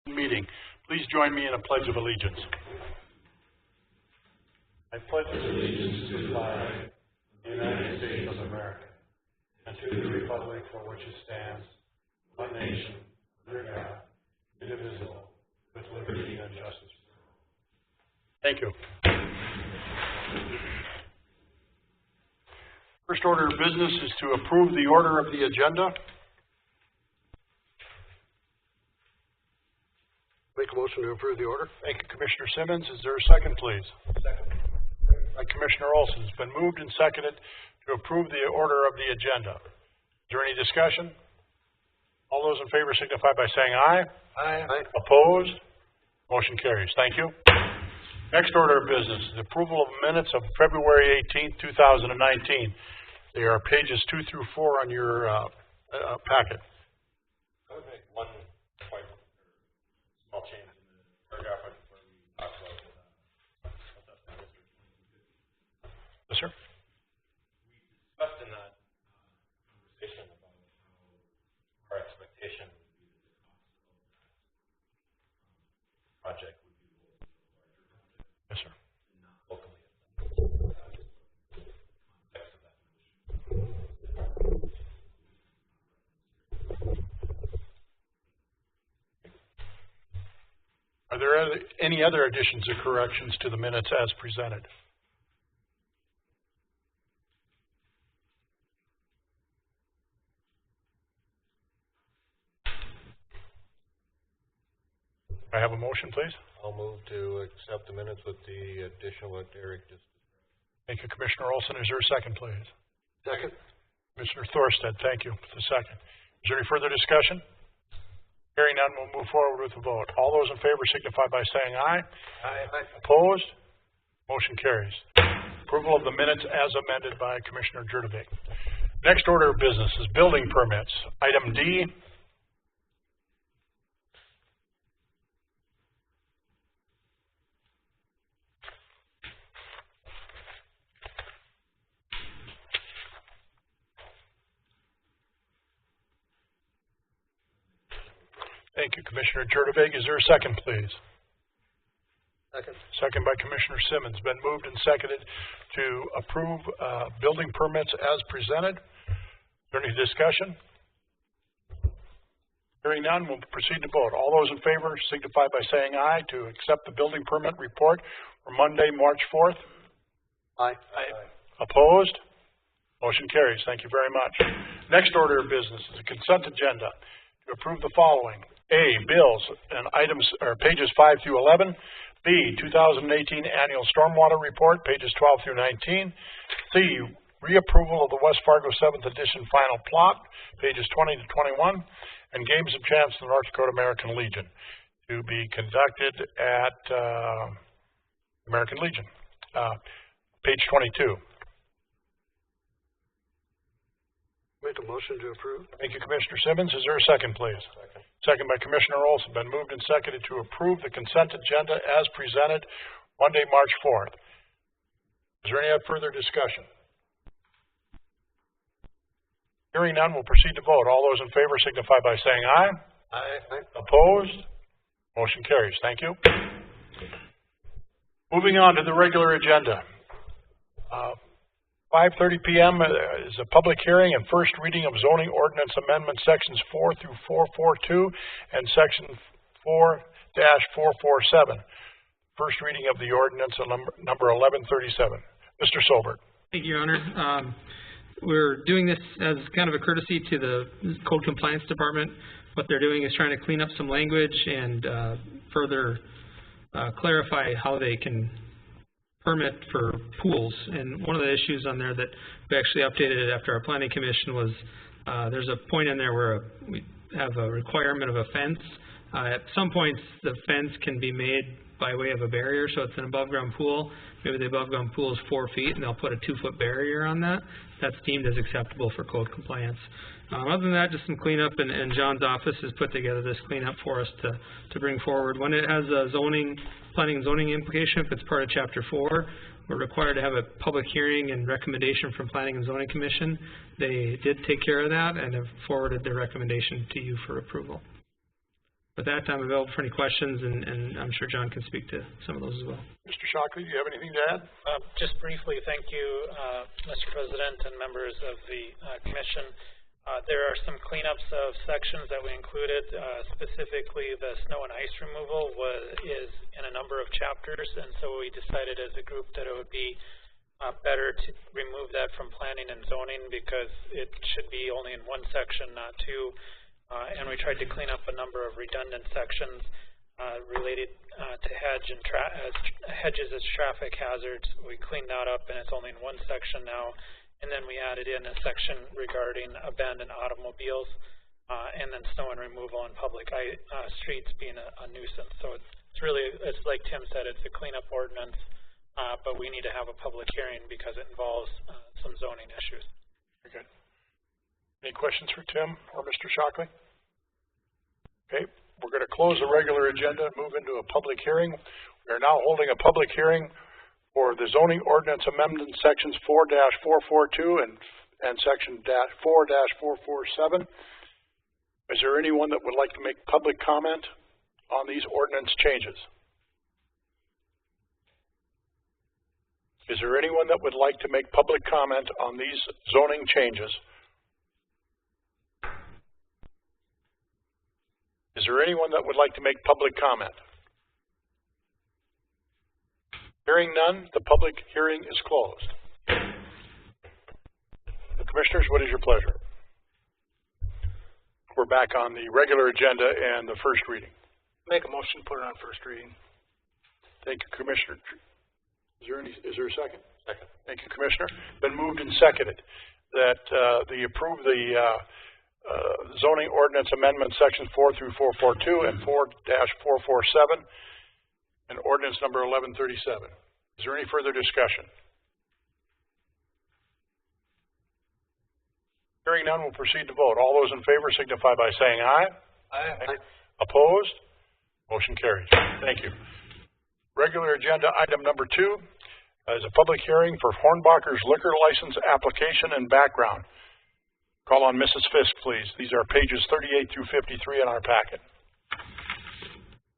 Meeting. Please join me in a pledge of allegiance. I pledge allegiance to the flag of the United States of America and to the republic for which it stands, one nation, under God, indivisible, with liberty and justice. Thank you. First order of business is to approve the order of the agenda. Make a motion to approve the order. Thank you, Commissioner Simmons. Is there a second, please? Second. By Commissioner Olson. It's been moved and seconded to approve the order of the agenda. Is there any discussion? All those in favor signify by saying aye. Aye. Opposed? Motion carries. Thank you. Next order of business is approval of minutes of February 18th, 2019. They are pages 2 through 4 on your packet. I would make one quite small change in the paragraph where we talk about Yes, sir. we discussed in that conversation about how our expectation would be that the cost of that project would be lower than a larger project. Yes, sir. And not locally assessed. Context of that motion. Are there any other additions or corrections to the minutes as presented? I have a motion, please. I'll move to accept the minutes with the additional what Eric just described. Thank you, Commissioner Olson. Is there a second, please? Second. Commissioner Thorstad, thank you for the second. Is there any further discussion? Hearing none, we'll move forward with the vote. All those in favor signify by saying aye. Aye. Opposed? Motion carries. Approval of the minutes as amended by Commissioner Gjerdevig. Next order of business is building permits. Item D. Thank you, Commissioner Gjerdevig. Is there a second, please? Second. Second by Commissioner Simmons. Been moved and seconded to approve building permits as presented. Is there any discussion? Hearing none, we'll proceed to vote. All those in favor signify by saying aye to accept the building permit report for Monday, March 4th. Aye. Opposed? Motion carries. Thank you very much. Next order of business is a consent agenda to approve the following. A, bills and items, or pages 5 through 11. B, 2018 annual stormwater report, pages 12 through 19. C, reapproval of the West Fargo 7th edition final plot, pages 20 to 21. And games of chance in the North Dakota American Legion to be conducted at American Legion, page 22. Make a motion to approve. Thank you, Commissioner Simmons. Is there a second, please? Second. Second by Commissioner Olson. Been moved and seconded to approve the consent agenda as presented Monday, March 4th. Is there any further discussion? Hearing none, we'll proceed to vote. All those in favor signify by saying aye. Aye. Opposed? Motion carries. Thank you. Moving on to the regular agenda. 5:30 p.m. is a public hearing and first reading of zoning ordinance amendment sections 4 through 442 and section 4-447. First reading of the ordinance number 1137. Mr. Sobert. Thank you, Your Honor. We're doing this as kind of a courtesy to the Code Compliance Department. What they're doing is trying to clean up some language and further clarify how they can permit for pools. And one of the issues on there that we actually updated after our planning commission was there's a point in there where we have a requirement of a fence. At some points, the fence can be made by way of a barrier, so it's an above-ground pool. Maybe the above-ground pool is 4 feet, and they'll put a 2-foot barrier on that. That's deemed as acceptable for code compliance. Other than that, just some cleanup, and John's office has put together this cleanup for us to bring forward. When it has a planning and zoning implication, if it's part of Chapter 4, we're required to have a public hearing and recommendation from Planning and Zoning Commission. They did take care of that and have forwarded their recommendation to you for approval. with that, I'm available for any questions, and I'm sure John can speak to some of those as well. Mr. Shockley, do you have anything to add? Just briefly, thank you, Mr. President and members of the Commission. There are some cleanups of sections that we included. Specifically, the snow and ice removal is in a number of chapters, and so we decided as a group that it would be better to remove that from planning and zoning because it should be only in one section, not two. And we tried to clean up a number of redundant sections related to hedges as traffic hazards. We cleaned that up, and it's only in one section now. And then we added in a section regarding abandoned automobiles, and then snow and removal on public streets being a nuisance. So it's like Tim said, it's a cleanup ordinance, but we need to have a public hearing because it involves some zoning issues. Very good. Any questions for Tim or Mr. Shockley? Okay, we're going to close the regular agenda and move into a public hearing. We are now holding a public hearing for the zoning ordinance amendment sections 4-442 and section 4-447. Is there anyone that would like to make public comment on these ordinance changes? Is there anyone that would like to make public comment on these zoning changes? Is there anyone that would like to make public comment? Hearing none, the public hearing is closed. The Commissioners, what is your pleasure? We're back on the regular agenda and the first reading. Make a motion to put it on first reading. Thank you, Commissioner. Is there a second? Second. Thank you, Commissioner. Been moved and seconded that approve the zoning ordinance amendment sections 4-442 and 4-447 and ordinance number 1137. Is there any further discussion? Hearing none, we'll proceed to vote. All those in favor signify by saying aye. Aye. Opposed? Motion carries. Thank you. Regular agenda item number 2 is a public hearing for Hornbacher's liquor license application and background. Call on Mrs. Fisk, please. These are pages 38 through 53 in our packet.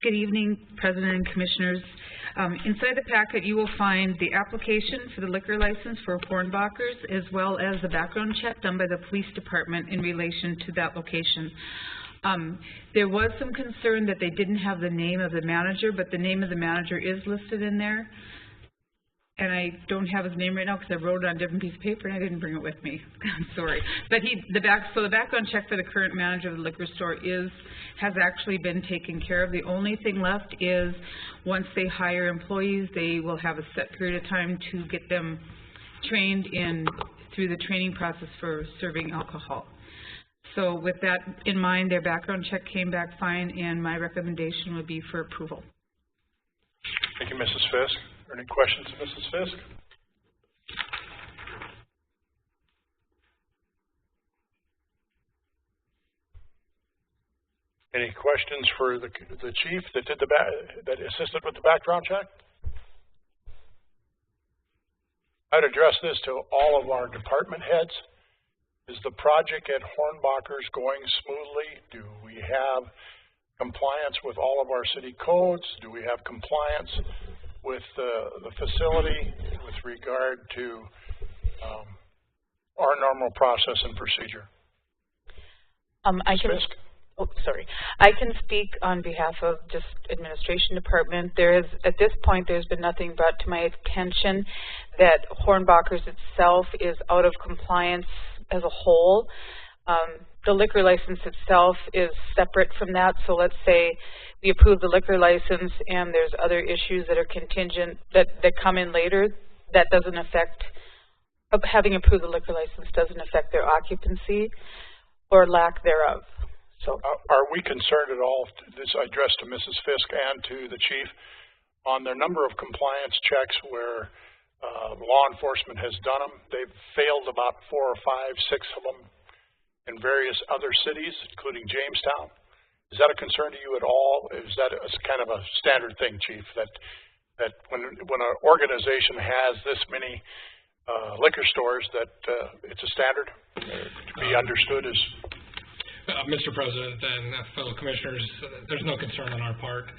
Good evening, President and Commissioners. Inside the packet, you will find the application for the liquor license for Hornbachers, as well as the background check done by the police department in relation to that location. There was some concern that they didn't have the name of the manager, but the name of the manager is listed in there. And I don't have his name right now because I wrote it on a different piece of paper and I didn't bring it with me. I'm sorry. But the background check for the current manager of the liquor store has actually been taken care of. The only thing left is once they hire employees, they will have a set period of time to get them trained through the training process for serving alcohol. So with that in mind, their background check came back fine, and my recommendation would be for approval. Thank you, Mrs. Fisk. Are there any questions of Mrs. Fisk? Any questions for the chief that did that assisted with the background check? I'd address this to all of our department heads. Is the project at Hornbacher's going smoothly? Do we have compliance with all of our city codes? Do we have compliance with the facility with regard to our normal process and procedure? I can speak on behalf of just administration department. At this point, there's been nothing brought to my attention that Hornbacher's itself is out of compliance as a whole. The liquor license itself is separate from that. So let's say we approve the liquor license and there's other issues that are contingent that come in later. That doesn't affect, having approved the liquor license doesn't affect their occupancy or lack thereof. So, are we concerned at all, this I address to Mrs. Fisk and to the chief, on the number of compliance checks where law enforcement has done them? They've failed about 4 or 5, 6 of them in various other cities, including Jamestown. Is that a concern to you at all? Is that kind of a standard thing, Chief, that when an organization has this many liquor stores that it's a standard to be understood as? Mr. President and fellow commissioners, there's no concern on our part.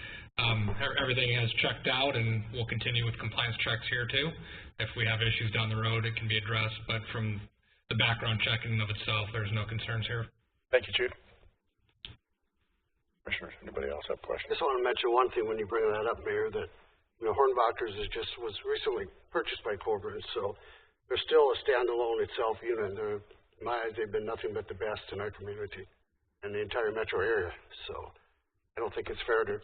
Everything has checked out, and we'll continue with compliance checks here too. If we have issues down the road, it can be addressed, but from the background check in and of itself, there's no concerns here. Thank you, Chief. Commissioners, anybody else have questions? Just want to mention one thing when you bring that up, Mayor, that, Hornbachers was recently purchased by Corbin, so they're still a standalone itself unit. In my eyes, they've been nothing but the best in our community and the entire metro area. So I don't think it's fair to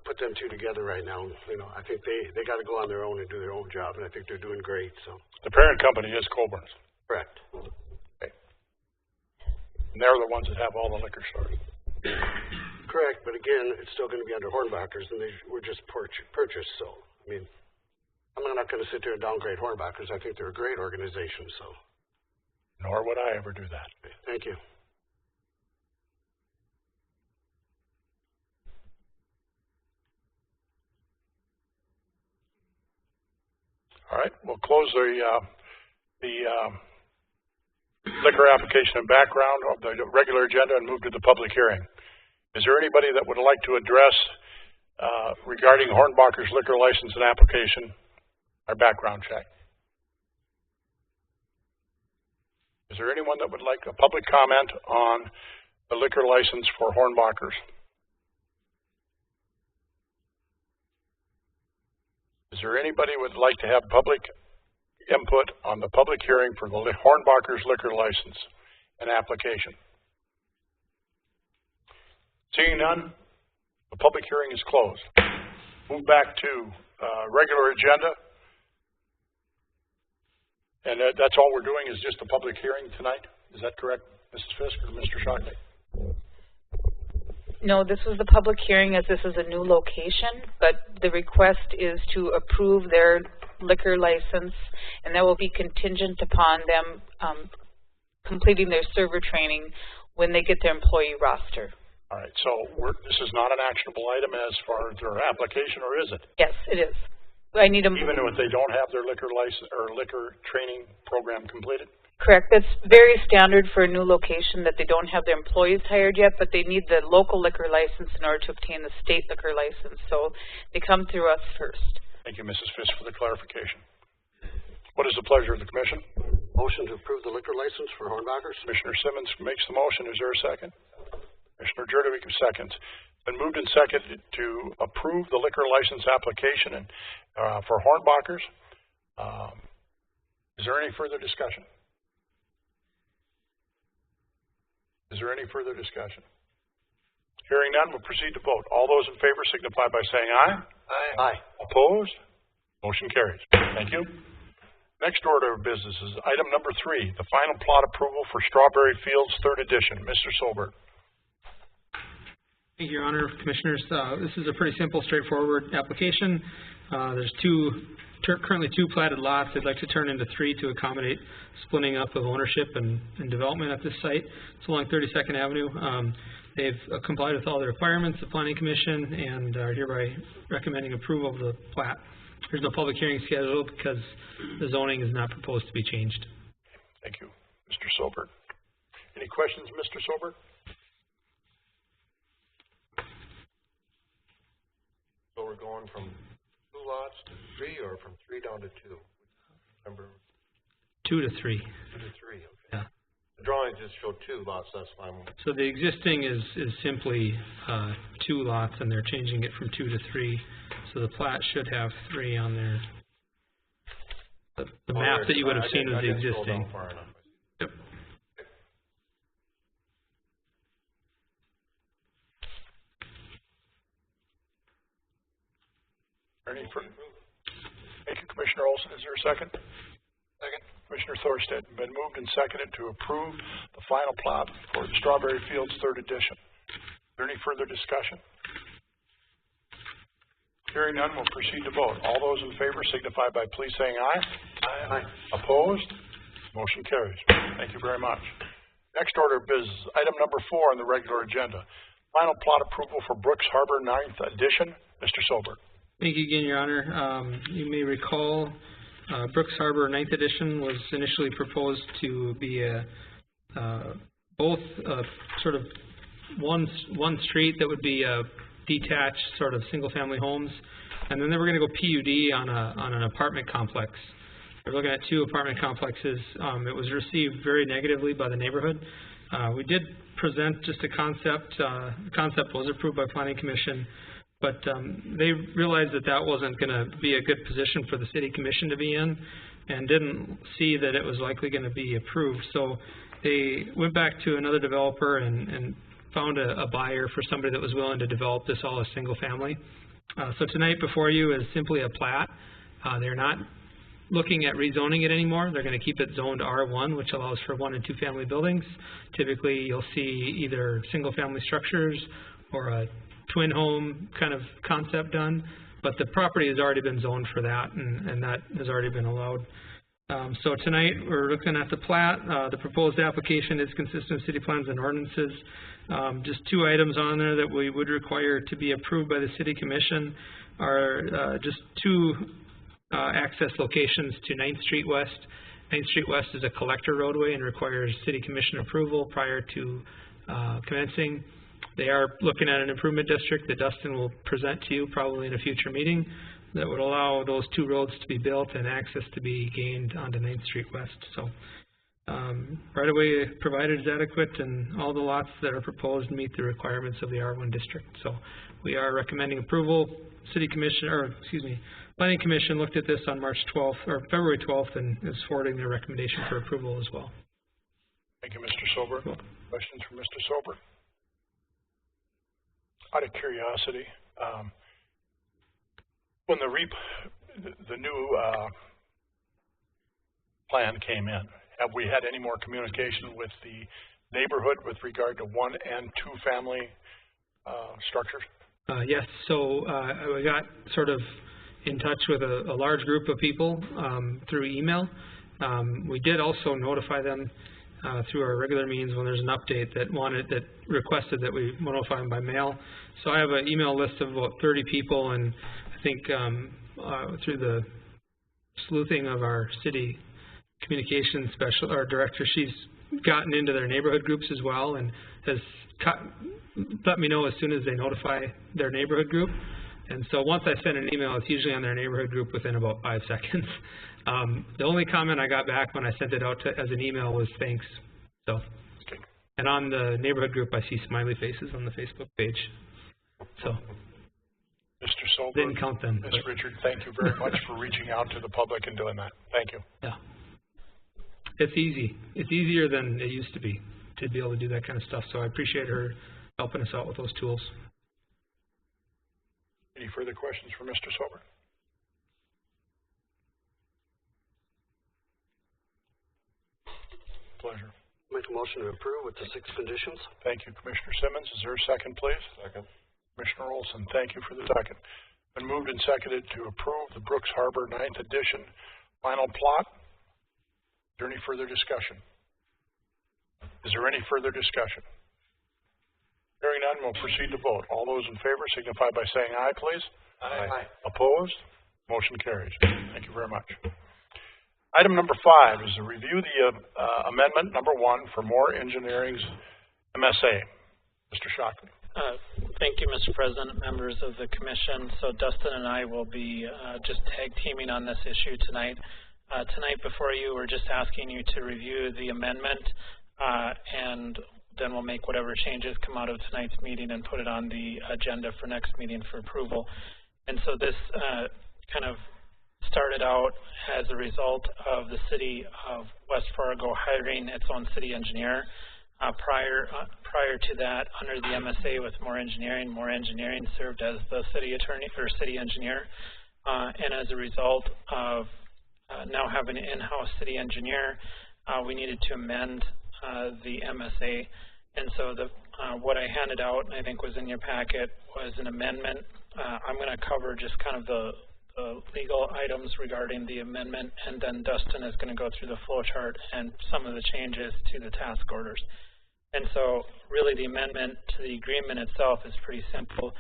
put them two together right now. I think they got to go on their own and do their own job, and I think they're doing great. So the parent company is Coburn's. Correct. Okay. And they're the ones that have all the liquor stores. Correct, but again, it's still going to be under Hornbachers, and they were just purchased. So I'm not going to sit there and downgrade Hornbachers. I think they're a great organization. So. Nor would I ever do that. Thank you. All right, we'll close the liquor application and background of the regular agenda and move to the public hearing. Is there anybody that would like to address regarding Hornbacher's liquor license and application, our background check? Is there anyone that would like a public comment on the liquor license for Hornbacher's? Is there anybody who would like to have public input on the public hearing for the Hornbacher's liquor license and application? Seeing none, the public hearing is closed. Move back to regular agenda. And that's all we're doing is just a public hearing tonight? Is that correct, Mrs. Fisk or Mr. Shockley? No, this was the public hearing as this is a new location, but the request is to approve their liquor license, and that will be contingent upon them completing their server training when they get their employee roster. All right, so this is not an actionable item as far as their application, or is it? Yes, it is. I need a... Even if they don't have their liquor license or liquor training program completed? Correct. That's very standard for a new location that they don't have their employees hired yet, but they need the local liquor license in order to obtain the state liquor license. So they come through us first. Thank you, Mrs. Fisk, for the clarification. What is the pleasure of the Commission? Motion to approve the liquor license for Hornbachers. Commissioner Simmons makes the motion. Is there a second? Commissioner Gjerdevig seconds. Been moved and seconded to approve the liquor license application for Hornbachers. Is there any further discussion? Is there any further discussion? Hearing none, we'll proceed to vote. All those in favor signify by saying aye. Aye. Aye. Opposed? Motion carries. Thank you. Next order of business is item number 3, the final plot approval for Strawberry Fields 3rd edition. Mr. Sobert. Thank you, Your Honor, Commissioners. This is a pretty simple, straightforward application. There's currently two platted lots. They'd like to turn into 3 to accommodate splitting up of ownership and development at this site. It's along 32nd Avenue. They've complied with all the requirements of the Planning Commission and are hereby recommending approval of the plat. There's no public hearing scheduled because the zoning is not proposed to be changed. Thank you, Mr. Sobert. Any questions, Mr. Sobert? So we're going from 2 lots to 3, or from 3 down to 2? Number 2 to 3. 2 to 3, okay. Yeah. The drawings just show 2 lots, that's fine. So the existing is simply 2 lots, and they're changing it from 2 to 3. So the plat should have 3 on there. The map that you would have seen was the existing. Yep. Thank you, Commissioner Olson. Is there a second? Second. Commissioner Thorstead. Been moved and seconded to approve the final plot for the Strawberry Fields 3rd edition. Is there any further discussion? Hearing none, we'll proceed to vote. All those in favor signify by please saying aye. Aye. Aye. Opposed? Motion carries. Thank you very much. Next order of business, item number 4 on the regular agenda. Final plot approval for Brooks Harbor 9th edition. Mr. Sobert. Thank you again, Your Honor. You may recall Brooks Harbor 9th edition was initially proposed to be a both sort of one street that would be detached sort of single-family homes, and then they were going to go PUD on an apartment complex. We're looking at 2 apartment complexes. It was received very negatively by the neighborhood. We did present just a concept. The concept was approved by Planning Commission, but they realized that that wasn't going to be a good position for the City Commission to be in, and didn't see that it was likely going to be approved. So they went back to another developer and found a buyer for somebody that was willing to develop this all as single family. So tonight before you is simply a plat. They're not looking at rezoning it anymore. They're going to keep it zoned R1, which allows for 1 and 2 family buildings. Typically you'll see either single family structures or a twin home kind of concept done, but the property has already been zoned for that, and that has already been allowed. So tonight we're looking at the plat. The proposed application is consistent with city plans and ordinances. Just 2 items on there that we would require to be approved by the City Commission are just 2 access locations to 9th Street West. 9th Street West is a collector roadway and requires City Commission approval prior to commencing. They are looking at an improvement district that Dustin will present to you probably in a future meeting that would allow those 2 roads to be built and access to be gained onto 9th Street West. So right away provided is adequate, and all the lots that are proposed meet the requirements of the R1 district. So we are recommending approval. City Commission, or excuse me, Planning Commission looked at this on March 12th or February 12th and is forwarding their recommendation for approval as well. Thank you, Mr. Sober. Cool. Questions for Mr. Sober? Out of curiosity, when the new plan came in, have we had any more communication with the neighborhood with regard to 1 and 2 family structures? Yes, so we got sort of in touch with a large group of people through email. We did also notify them through our regular means when there's an update that requested that we notify them by mail. So I have an email list of about 30 people, and I think through the sleuthing of our city communications director, she's gotten into their neighborhood groups as well and has let me know as soon as they notify their neighborhood group. And so once I send an email, it's usually on their neighborhood group within about 5 seconds. The only comment I got back when I sent it out as an email was thanks. So, okay. And on the neighborhood group, I see smiley faces on the Facebook page. So, Mr. Sober, didn't count them. Ms. Richard, thank you very much for reaching out to the public and doing that. Thank you. Yeah, it's easy. It's easier than it used to be able to do that kind of stuff. So I appreciate her helping us out with those tools. Any further questions for Mr. Sober? Pleasure. Make a motion to approve with the 6 conditions. Thank you, Commissioner Simmons. Is there a second, please? Second. Commissioner Olson, thank you for the second. Been moved and seconded to approve the Brooks Harbor 9th edition final plot. Is there any further discussion? Is there any further discussion? Hearing none, we'll proceed to vote. All those in favor signify by saying aye, please. Aye. Opposed? Motion carries. Thank you very much. Item number 5 is to review the amendment number 1 for Moore Engineering's MSA. Mr. Shockley. Thank you, Mr. President, members of the Commission. So Dustin and I will be just tag teaming on this issue tonight. Tonight before you, we're just asking you to review the amendment and then we'll make whatever changes come out of tonight's meeting and put it on the agenda for next meeting for approval. And so this kind of started out as a result of the city of West Fargo hiring its own city engineer. Prior to that, under the MSA with Moore Engineering served as the city attorney or city engineer. And as a result of now having an in-house city engineer, we needed to amend the MSA. And so what I handed out, and I think was in your packet, was an amendment. I'm going to cover just kind of the legal items regarding the amendment, and then Dustin is going to go through the flow chart and some of the changes to the task orders. And so really the amendment to the agreement itself is pretty simple.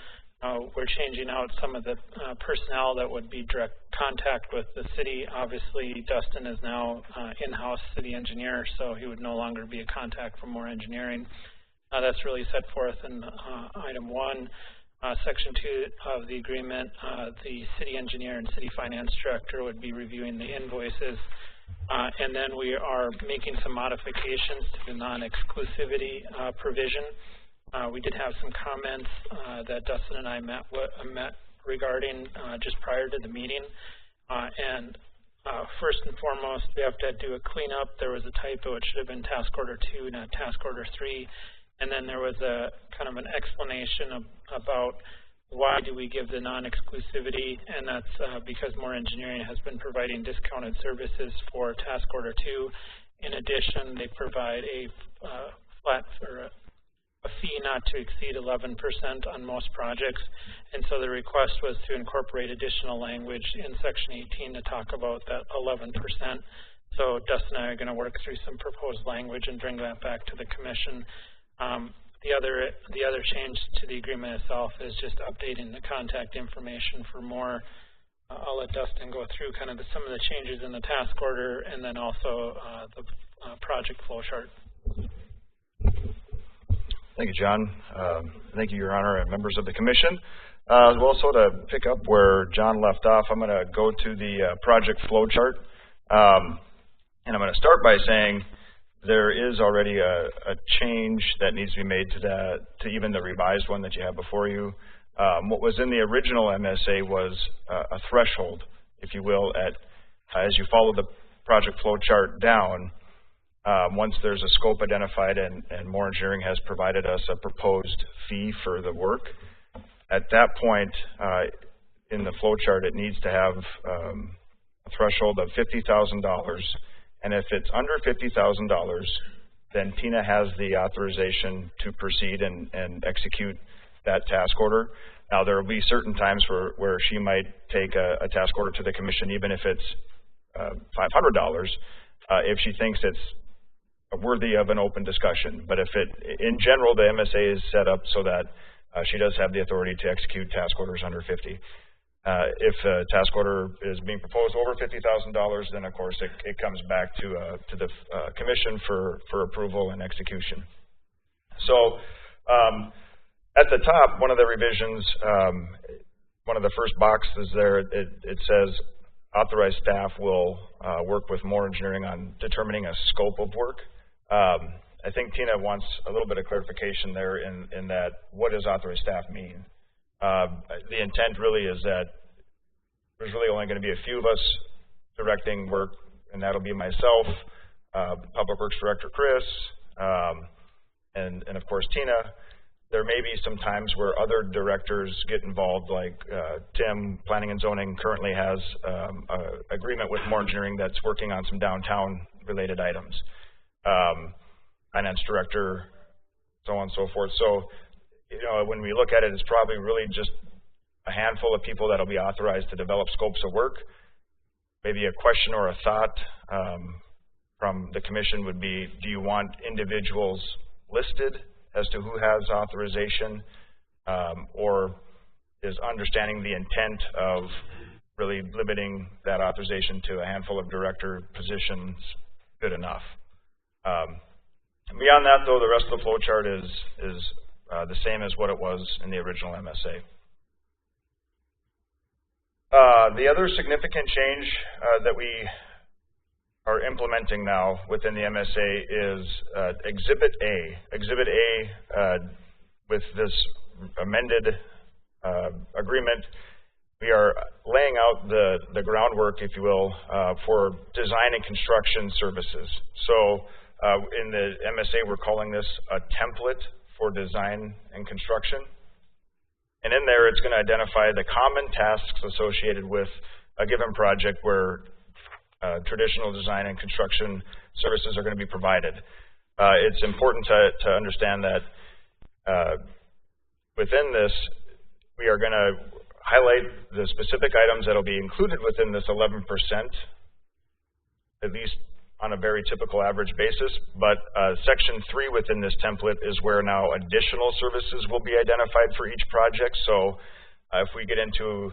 We're changing out some of the personnel that would be direct contact with the city. Obviously, Dustin is now in-house city engineer, so he would no longer be a contact for more engineering. That's really set forth in item 1. Section 2 of the agreement, the city engineer and city finance director would be reviewing the invoices. And then we are making some modifications to the non-exclusivity provision. We did have some comments that Dustin and I met regarding just prior to the meeting. First and foremost, we have to do a cleanup. There was a typo. It should have been task order 2, not task order 3. And then there was a kind of an explanation about why do we give the non-exclusivity, and that's because More Engineering has been providing discounted services for task order 2. In addition, they provide a flat or a fee not to exceed 11% on most projects, and so the request was to incorporate additional language in Section 18 to talk about that 11%. So Dustin and I are going to work through some proposed language and bring that back to the commission. The other change to the agreement itself is just updating the contact information for more. I'll let Dustin go through kind of some of the changes in the task order and then also the project flow chart. Thank you, John. Thank you, Your Honor, and members of the Commission. Well, so to pick up where John left off, I'm going to go to the project flow chart. And I'm going to start by saying there is already a change that needs to be made to even the revised one that you have before you. What was in the original MSA was a threshold, if you will, as you follow the project flow chart down. Once there's a scope identified and More Engineering has provided us a proposed fee for the work, at that point in the flow chart it needs to have a threshold of $50,000. And if it's under $50,000, then Tina has the authorization to proceed and execute that task order. Now, there will be certain times where she might take a task order to the Commission, even if it's $500, if she thinks it's worthy of an open discussion. But in general, the MSA is set up so that she does have the authority to execute task orders under 50. If a task order is being proposed over $50,000, then of course it comes back to the Commission for approval and execution. So at the top, one of the revisions, one of the first boxes there, it says authorized staff will work with More Engineering on determining a scope of work. I think Tina wants a little bit of clarification there in that, what does authorized staff mean? The intent really is that there's really only going to be a few of us directing work, and that'll be myself, Public Works Director Chris, and of course Tina. There may be some times where other directors get involved, like Tim, Planning and Zoning, currently has an agreement with More Engineering that's working on some downtown related items. Finance Director, so on and so forth. So, you know, when we look at it, it's probably really just a handful of people that will be authorized to develop scopes of work. Maybe a question or a thought from the Commission would be, do you want individuals listed as to who has authorization, or is understanding the intent of really limiting that authorization to a handful of director positions good enough? Beyond that, though, the rest of the flow chart is the same as what it was in the original MSA. The other significant change that we are implementing now within the MSA is Exhibit A. Exhibit A, with this amended agreement, we are laying out the groundwork, if you will, for design and construction services. So in the MSA, we're calling this a template for design and construction. And in there, it's going to identify the common tasks associated with a given project where traditional design and construction services are going to be provided. It's important to understand that within this, we are going to highlight the specific items that will be included within this 11%, at least on a very typical average basis. But Section 3 within this template is where now additional services will be identified for each project. So if we get into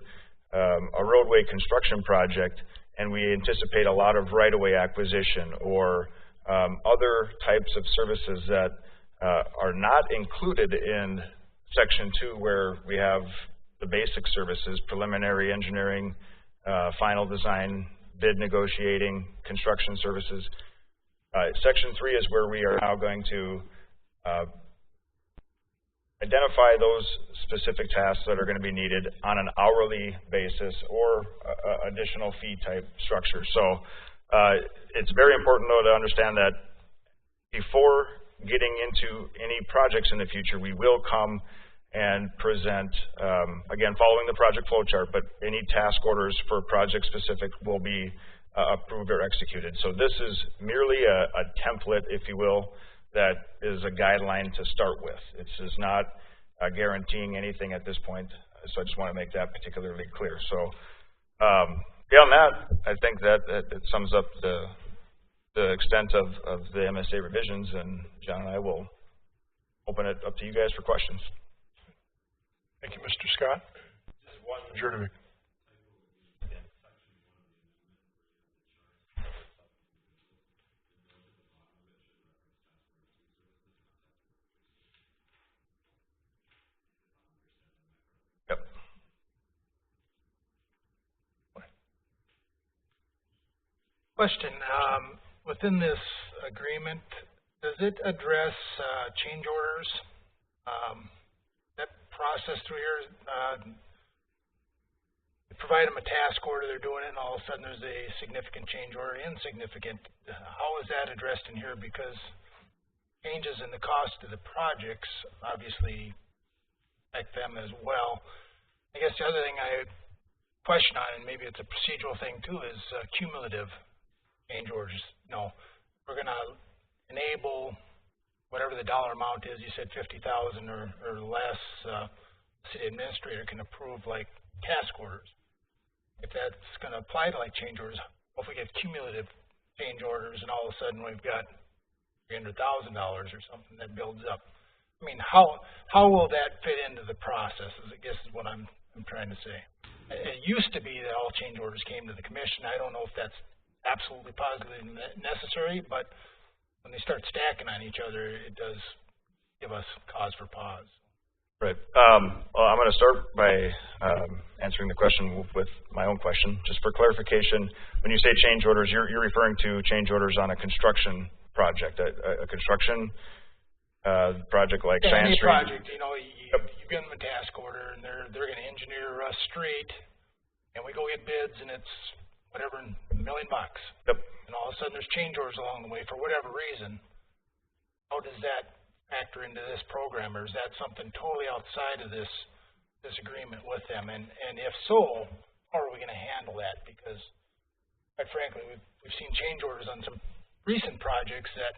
a roadway construction project and we anticipate a lot of right-of-way acquisition or other types of services that are not included in Section 2 where we have the basic services, preliminary engineering, final design, bid negotiating, construction services. Section 3 is where we are now going to identify those specific tasks that are going to be needed on an hourly basis or additional fee type structure. So it's very important though to understand that before getting into any projects in the future, we will come and present, again, following the project flow chart, but any task orders for project specific will be approved or executed. So this is merely a template, if you will, that is a guideline to start with. It's not guaranteeing anything at this point, so I just want to make that particularly clear. So beyond that, I think that it sums up the extent of the MSA revisions, and John and I will open it up to you guys for questions. Thank you, Mr. Scott. Just one. Gjerdevig. Yep. Question, within this agreement, does it address change orders? That process through here, you provide them a task order, they're doing it, and all of a sudden there's a significant change order, insignificant. How is that addressed in here? Because changes in the cost of the projects obviously affect them as well. I guess the other thing I question on, and maybe it's a procedural thing too, is cumulative change orders. No, we're going to enable whatever the dollar amount is. You said 50,000 or less. City administrator can approve like task orders. If that's going to apply to like change orders, what if we get cumulative change orders and all of a sudden we've got $300,000 or something that builds up? I mean, how will that fit into the process? I guess is what I'm trying to say. It used to be that all change orders came to the commission. I don't know if that's absolutely positively necessary, but when they start stacking on each other, it does give us cause for pause. Right. Well, I'm going to start by answering the question with my own question. Just for clarification, when you say change orders, you're referring to change orders on a construction project, a construction project like Sand Street. Any project, you know, you give them a task order, and they're going to engineer a street, and we go get bids, and it's whatever, $1 million. Yep. And all of a sudden there's change orders along the way for whatever reason. How does that factor into this program, or is that something totally outside of this agreement with them? And if so, how are we going to handle that? Because quite frankly, we've seen change orders on some recent projects that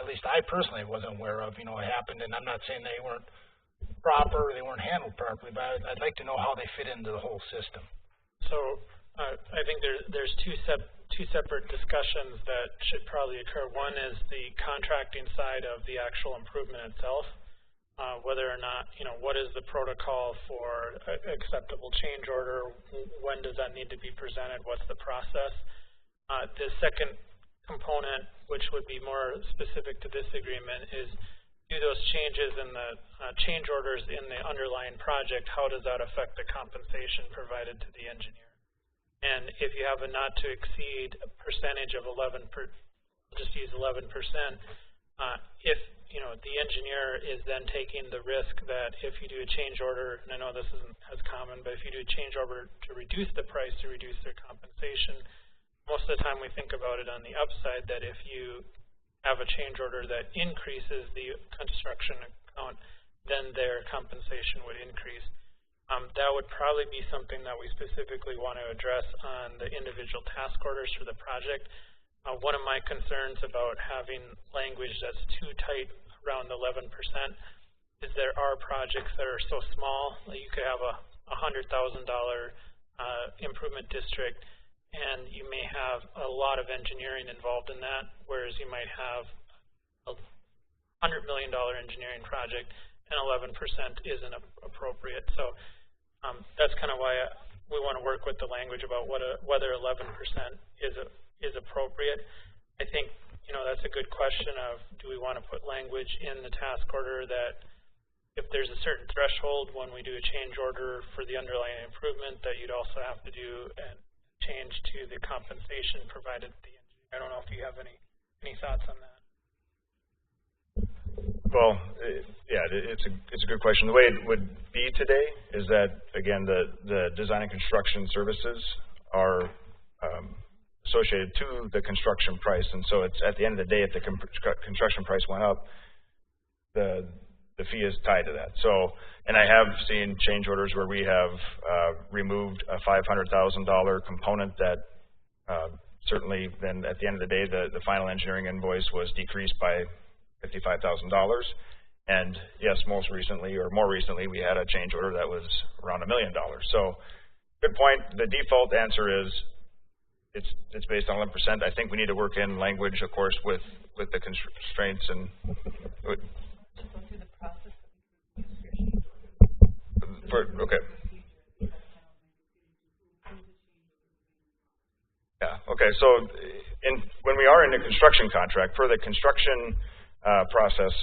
at least I personally wasn't aware of. You know, it happened, and I'm not saying they weren't proper, they weren't handled properly, but I'd like to know how they fit into the whole system. So I think there's two separate discussions that should probably occur. One is the contracting side of the actual improvement itself, whether or not, you know, what is the protocol for acceptable change order, when does that need to be presented, what's the process. The second component, which would be more specific to this agreement, is do those changes in the change orders in the underlying project, how does that affect the compensation provided to the engineer? And if you have a not to exceed percentage of 11%, just use 11%, if, you know, the engineer is then taking the risk that if you do a change order, and I know this isn't as common, but if you do a change order to reduce the price, to reduce their compensation, most of the time we think about it on the upside, that if you have a change order that increases the construction account, then their compensation would increase. That would probably be something that we specifically want to address on the individual task orders for the project. One of my concerns about having language that's too tight around 11% is there are projects that are so small that you could have a $100,000 improvement district, and you may have a lot of engineering involved in that, whereas you might have a $100 million engineering project and 11% isn't appropriate. So that's kind of why we want to work with the language about whether 11% is appropriate. I think, you know, that's a good question of, do we want to put language in the task order that if there's a certain threshold when we do a change order for the underlying improvement, that you'd also have to do a change to the compensation provided the engineer. I don't know if you have any thoughts on that. Well, yeah, it's a good question. The way it would be today is that, again, the design and construction services are associated to the construction price, and so it's at the end of the day, if the construction price went up, the fee is tied to that. So, and I have seen change orders where we have removed a $500,000 component that certainly then at the end of the day, the final engineering invoice was decreased by $55,000. And yes, more recently, we had a change order that was around $1 million. So, good point. The default answer is it's based on 11%. I think we need to work in language, of course, with the constraints and. Okay. Yeah. Okay. So, when we are in a construction contract, for the construction process,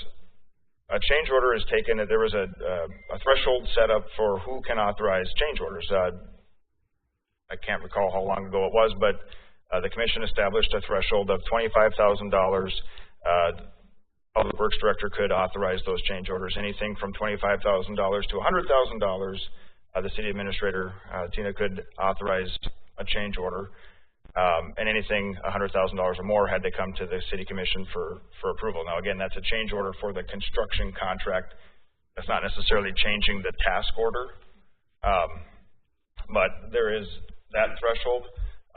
a change order is taken. There was a threshold set up for who can authorize change orders. I can't recall how long ago it was, but the commission established a threshold of $25,000. Public Works Director could authorize those change orders. Anything from $25,000 to $100,000, the City Administrator, Tina, could authorize a change order. And anything $100,000 or more had to come to the City Commission for approval. Now, again, that's a change order for the construction contract. That's not necessarily changing the task order. But there is that threshold.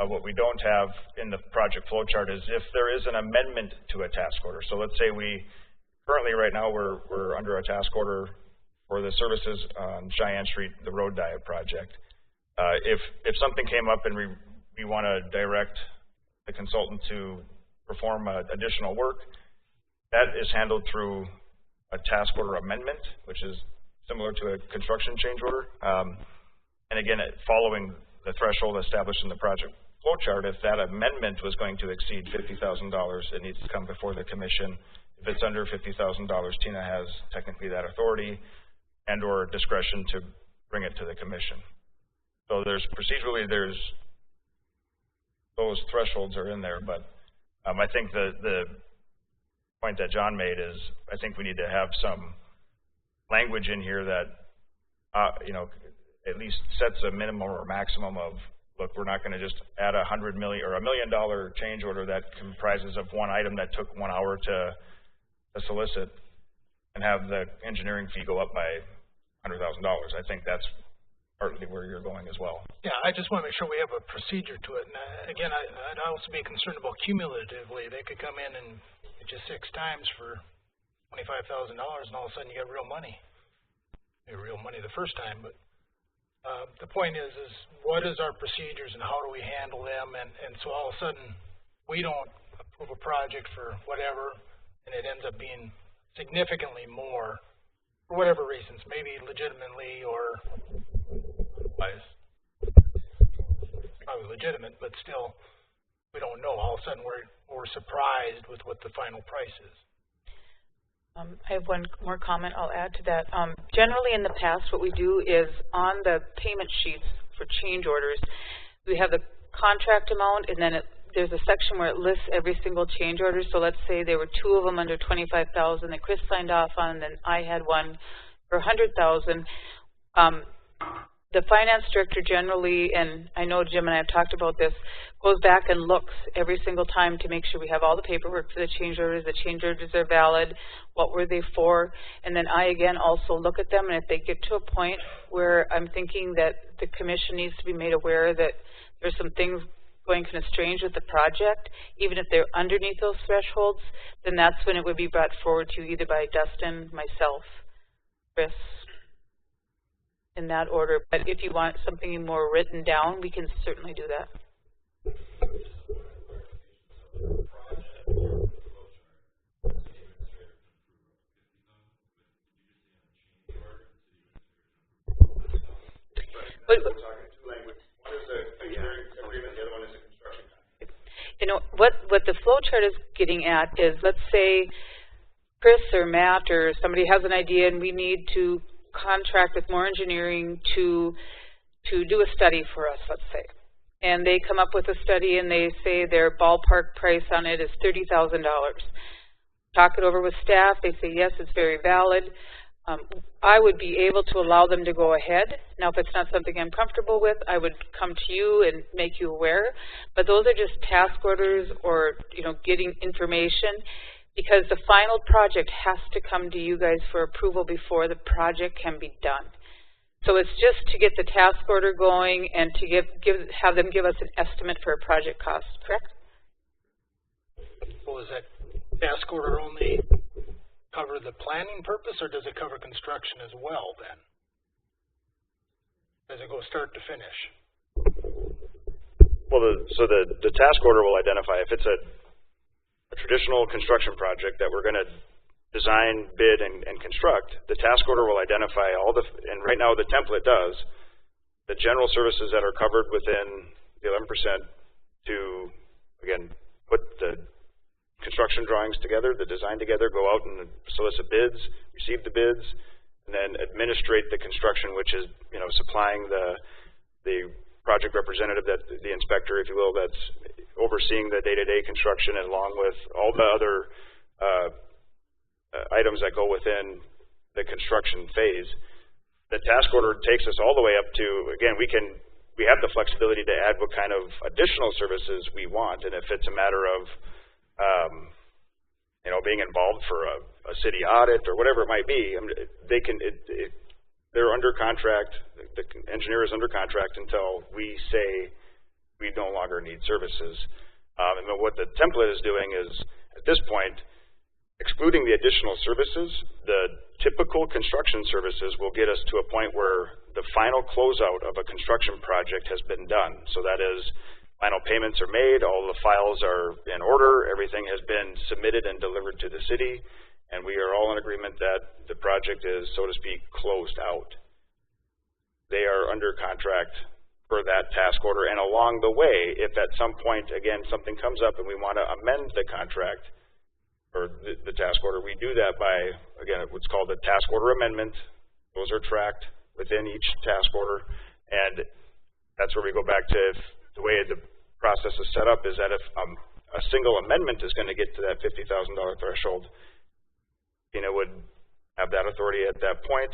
What we don't have in the project flow chart is if there is an amendment to a task order. So let's say currently right now we're under a task order for the services on Cheyenne Street, the road diet project. If something came up and we want to direct the consultant to perform additional work, that is handled through a task order amendment, which is similar to a construction change order. And again, following the threshold established in the project flow chart, if that amendment was going to exceed $50,000, it needs to come before the commission. If it's under $50,000, Tina has technically that authority and or discretion to bring it to the commission. So procedurally, those thresholds are in there, but I think the point that John made is I think we need to have some language in here that you know, at least sets a minimum or maximum of, look, we're not going to just add $100 million or $1 million change order that comprises of one item that took 1 hour to solicit and have the engineering fee go up by $100,000. I think that's partly where you're going as well. Yeah, I just want to make sure we have a procedure to it. And again, I'd also be concerned about cumulatively. They could come in and hit you 6 times for $25,000, and all of a sudden you get real money. You get real money the first time, but the point is what is our procedures and how do we handle them? And so all of a sudden we don't approve a project for whatever, and it ends up being significantly more for whatever reasons, maybe legitimately or probably legitimate, but still we don't know. All of a sudden we're surprised with what the final price is. I have one more comment I'll add to that. Generally in the past, what we do is on the payment sheets for change orders, we have the contract amount, and then there's a section where it lists every single change order. So let's say there were 2 of them under $25,000 that Chris signed off on, and then I had one for $100,000. The finance director generally, and I know Jim and I have talked about this, goes back and looks every single time to make sure we have all the paperwork for the change orders are valid, what were they for, and then I again also look at them, and if they get to a point where I'm thinking that the commission needs to be made aware that there's some things going kind of strange with the project, even if they're underneath those thresholds, then that's when it would be brought forward to either by Dustin, myself, Chris, in that order. But if you want something more written down, we can certainly do that. what the flow chart is getting at is, let's say Chris or Matt or somebody has an idea and we need to contract with more engineering to do a study for us, let's say. And they come up with a study and they say their ballpark price on it is $30,000. Talk it over with staff, they say, yes, it's very valid. I would be able to allow them to go ahead. Now, if it's not something I'm comfortable with, I would come to you and make you aware. But those are just task orders or, you know, getting information, because the final project has to come to you guys for approval before the project can be done. So it's just to get the task order going and to have them give us an estimate for a project cost, correct? Well, is that task order only cover the planning purpose, or does it cover construction as well then? Does it go start to finish? Well, the task order will identify if it's a traditional construction project that we're going to design, bid, and construct. The task order will identify all the, and right now the template does, the general services that are covered within the 11% to, again, put the construction drawings together, the design together, go out and solicit bids, receive the bids, and then administrate the construction, which is, you know, supplying the project representative, that the inspector, if you will, that's overseeing the day-to-day construction, along with all the other items that go within the construction phase. The task order takes us all the way up to, again, we have the flexibility to add what kind of additional services we want, and if it's a matter of you know, being involved for a city audit or whatever it might be, I mean, they're under contract. The engineer is under contract until we say we no longer need services. And then what the template is doing is, at this point, excluding the additional services, the typical construction services will get us to a point where the final closeout of a construction project has been done. So that is, final payments are made, all the files are in order, everything has been submitted and delivered to the city, and we are all in agreement that the project is, so to speak, closed out. They are under contract for that task order, and along the way, if at some point, again, something comes up and we want to amend the contract or the task order, we do that by, again, what's called a task order amendment. Those are tracked within each task order, and that's where we go back to, if the way the process is set up is that if a single amendment is going to get to that $50,000 threshold, Tina would have that authority at that point.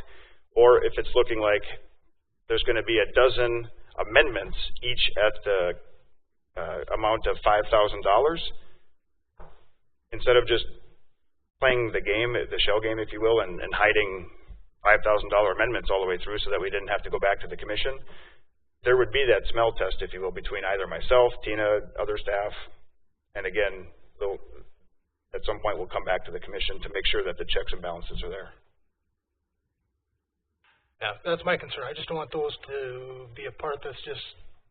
Or if it's looking like there's going to be a dozen amendments, each at the amount of $5,000, instead of just playing the game, the shell game, if you will, and hiding $5,000 amendments all the way through so that we didn't have to go back to the commission, there would be that smell test, if you will, between either myself, Tina, other staff, and again, at some point we'll come back to the commission to make sure that the checks and balances are there. Yeah, that's my concern. I just don't want those to be a part that's just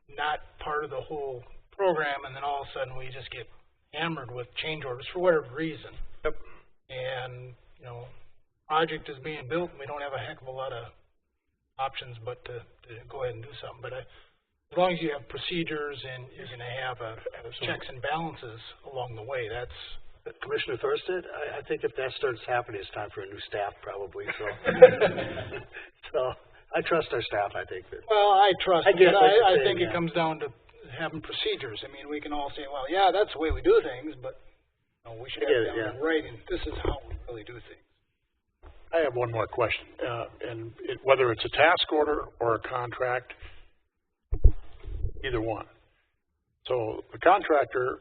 not part of the whole program, and then all of a sudden we just get hammered with change orders for whatever reason. Yep. And, you know, project is being built and we don't have a heck of a lot of options but to go ahead and do something. But as long as you have procedures and you're going to have checks and balances along the way, that's... Commissioner Thorstad, I think if that starts happening, it's time for a new staff probably, so. So, I trust our staff, I think. Well, I trust, I think it comes down to having procedures. I mean, we can all say, well, yeah, that's the way we do things, but you know, we should have it down in writing. This is how we really do things. I have one more question, and whether it's a task order or a contract, either one. So the contractor,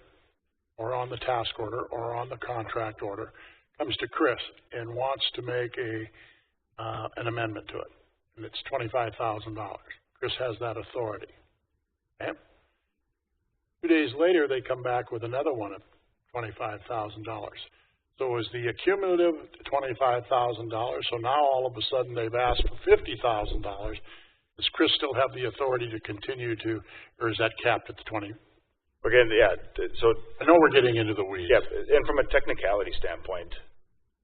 or on the task order, or on the contract order, comes to Chris and wants to make an amendment to it, and it's $25,000. Chris has that authority. Okay? 2 days later, they come back with another one of $25,000. So is the accumulative $25,000, so now all of a sudden they've asked for $50,000. Does Chris still have the authority to continue to, or is that capped at the 20? Again, yeah, so... I know we're getting into the weeds. Yeah, and from a technicality standpoint,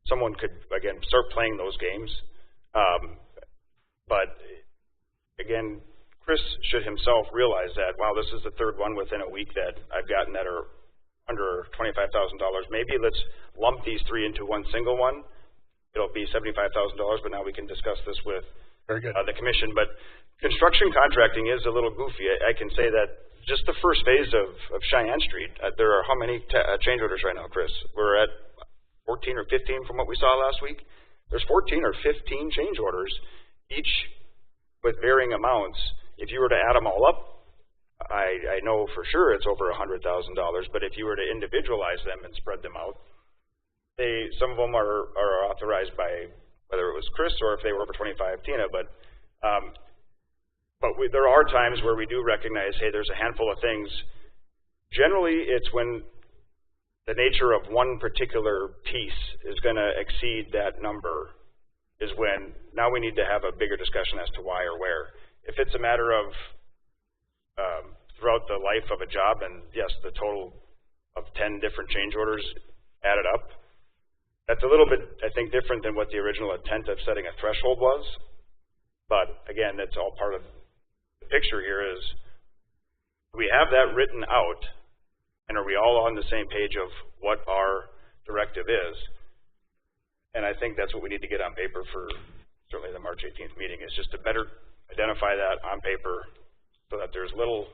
someone could, again, start playing those games. But, again, Chris should himself realize that, wow, this is the third one within a week that I've gotten that are under $25,000. Maybe let's lump these three into one single one. It'll be $75,000, but now we can discuss this with the commission. But construction contracting is a little goofy. I can say that just the first phase of Cheyenne Street, there are how many change orders right now, Chris? We're at 14 or 15 from what we saw last week. There's 14 or 15 change orders, each with varying amounts. If you were to add them all up, I know for sure it's over $100,000, but if you were to individualize them and spread them out, some of them are authorized by, whether it was Chris or if they were over 25, Tina, but there are times where we do recognize, hey, there's a handful of things. Generally, it's when the nature of one particular piece is going to exceed that number is when now we need to have a bigger discussion as to why or where. If it's a matter of throughout the life of a job, and yes, the total of 10 different change orders added up, that's a little bit, I think, different than what the original intent of setting a threshold was. But again, that's all part of the picture here is, we have that written out, and are we all on the same page of what our directive is? And I think that's what we need to get on paper for certainly the March 18th meeting, is just to better identify that on paper so that there's little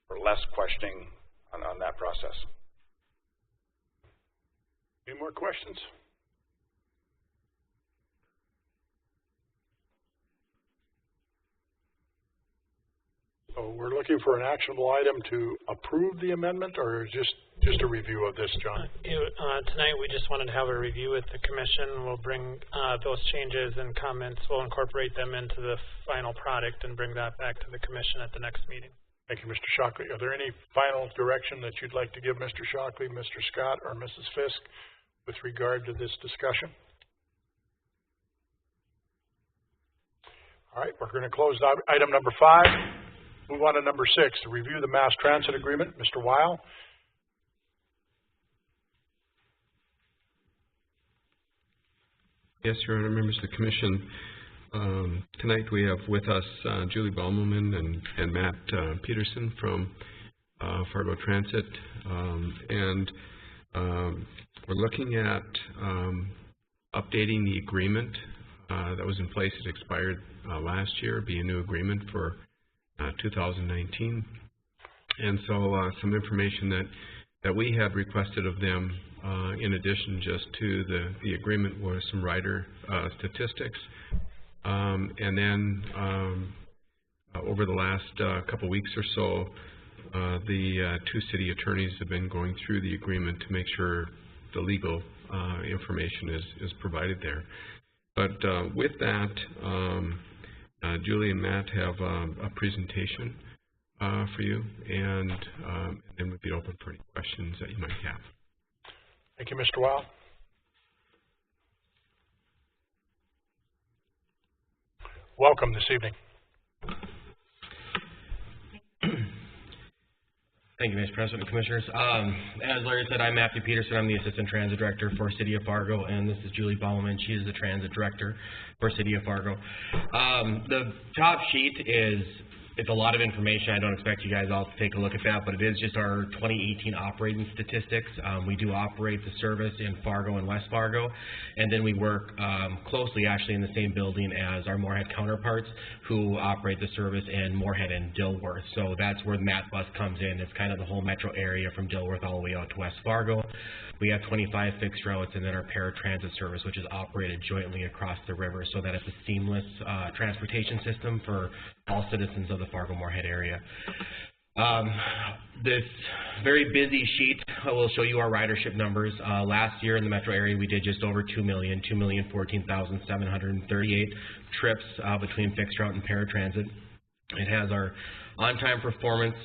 or less questioning on that process. Any more questions? So we're looking for an actionable item to approve the amendment, or just a review of this, John? Tonight we just wanted to have a review with the commission. We'll bring those changes and comments, we'll incorporate them into the final product and bring that back to the commission at the next meeting. Thank you, Mr. Shockley. Are there any final direction that you'd like to give Mr. Shockley, Mr. Scott, or Mrs. Fisk with regard to this discussion? All right, we're going to close item number 5. Move on to number 6, to review the mass transit agreement. Mr. Weil. Yes, Your Honor, members of the Commission. Tonight we have with us Julie Baumelman and Matt Peterson from Fargo Transit, and we're looking at updating the agreement that was in place. It expired last year, be a new agreement for 2019, and so some information that we had requested of them, in addition just to the agreement, was some rider statistics. And then over the last couple weeks or so, the two city attorneys have been going through the agreement to make sure the legal information is provided there. But with that, Julie and Matt have a presentation for you, and then we'd be open for any questions that you might have. Thank you, Mr. Weil. Welcome this evening. Thank you, Mr. President and Commissioners. As Larry said, I'm Matthew Peterson. I'm the Assistant Transit Director for City of Fargo, and this is Julie Baumelman. She is the Transit Director for City of Fargo. The top sheet it's a lot of information. I don't expect you guys all to take a look at that, but it is just our 2018 operating statistics. We do operate the service in Fargo and West Fargo, and then we work closely actually in the same building as our Moorhead counterparts who operate the service in Moorhead and Dilworth. So that's where the MAT bus comes in. It's kind of the whole metro area from Dilworth all the way out to West Fargo. We have 25 fixed routes, and then our paratransit service, which is operated jointly across the river so that it's a seamless transportation system for all citizens of the Fargo-Moorhead area. This very busy sheet will show you our ridership numbers. Last year in the metro area, we did just over 2,014,738 trips between fixed route and paratransit. It has our on-time performance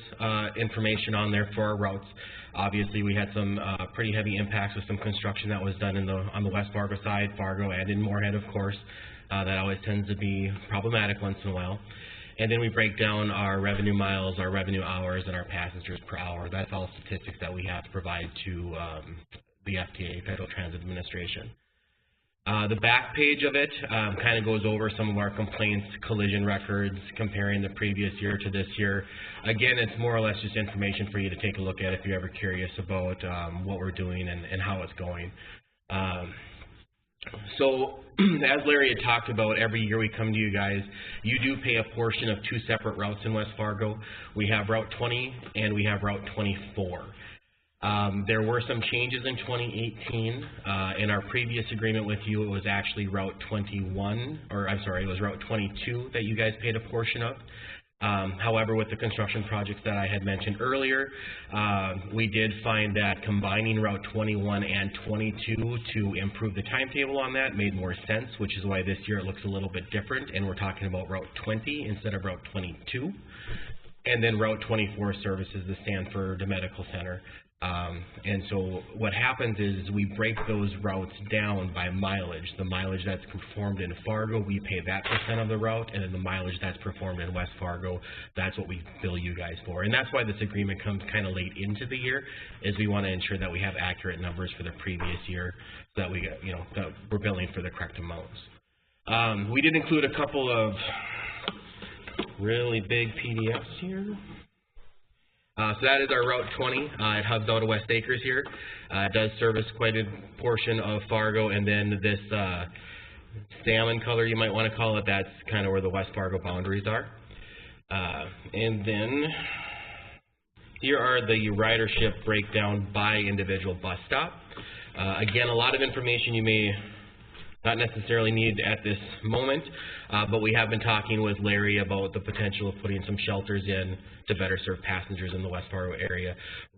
information on there for our routes. Obviously, we had some pretty heavy impacts with some construction that was done on the West Fargo side, Fargo and in Moorhead, of course. That always tends to be problematic once in a while. And then we break down our revenue miles, our revenue hours, and our passengers per hour. That's all statistics that we have to provide to the FTA, Federal Transit Administration. The back page of it kind of goes over some of our complaints, collision records, comparing the previous year to this year. Again, it's more or less just information for you to take a look at if you're ever curious about what we're doing and how it's going. So, as Larry had talked about, every year we come to you guys, you do pay a portion of two separate routes in West Fargo. We have Route 20 and we have Route 24. There were some changes in 2018. In our previous agreement with you, it was actually Route 21, or I'm sorry, it was Route 22 that you guys paid a portion of. However, with the construction projects that I had mentioned earlier, we did find that combining Route 21 and 22 to improve the timetable on that made more sense, which is why this year it looks a little bit different, and we're talking about Route 20 instead of Route 22. And then Route 24 services the Stanford Medical Center. And so what happens is we break those routes down by mileage. The mileage that's performed in Fargo, we pay that % of the route, and then the mileage that's performed in West Fargo, that's what we bill you guys for. And that's why this agreement comes kind of late into the year, is we want to ensure that we have accurate numbers for the previous year, so that we, that we're billing for the correct amounts. We did include a couple of really big PDFs here. So that is our Route 20. It hubs out of West Acres here. It does service quite a portion of Fargo, and then this salmon color, you might want to call it, that's kind of where the West Fargo boundaries are. And then here are the ridership breakdown by individual bus stop. Again, a lot of information you may not necessarily need at this moment, but we have been talking with Larry about the potential of putting some shelters in to better serve passengers in the West Fargo area.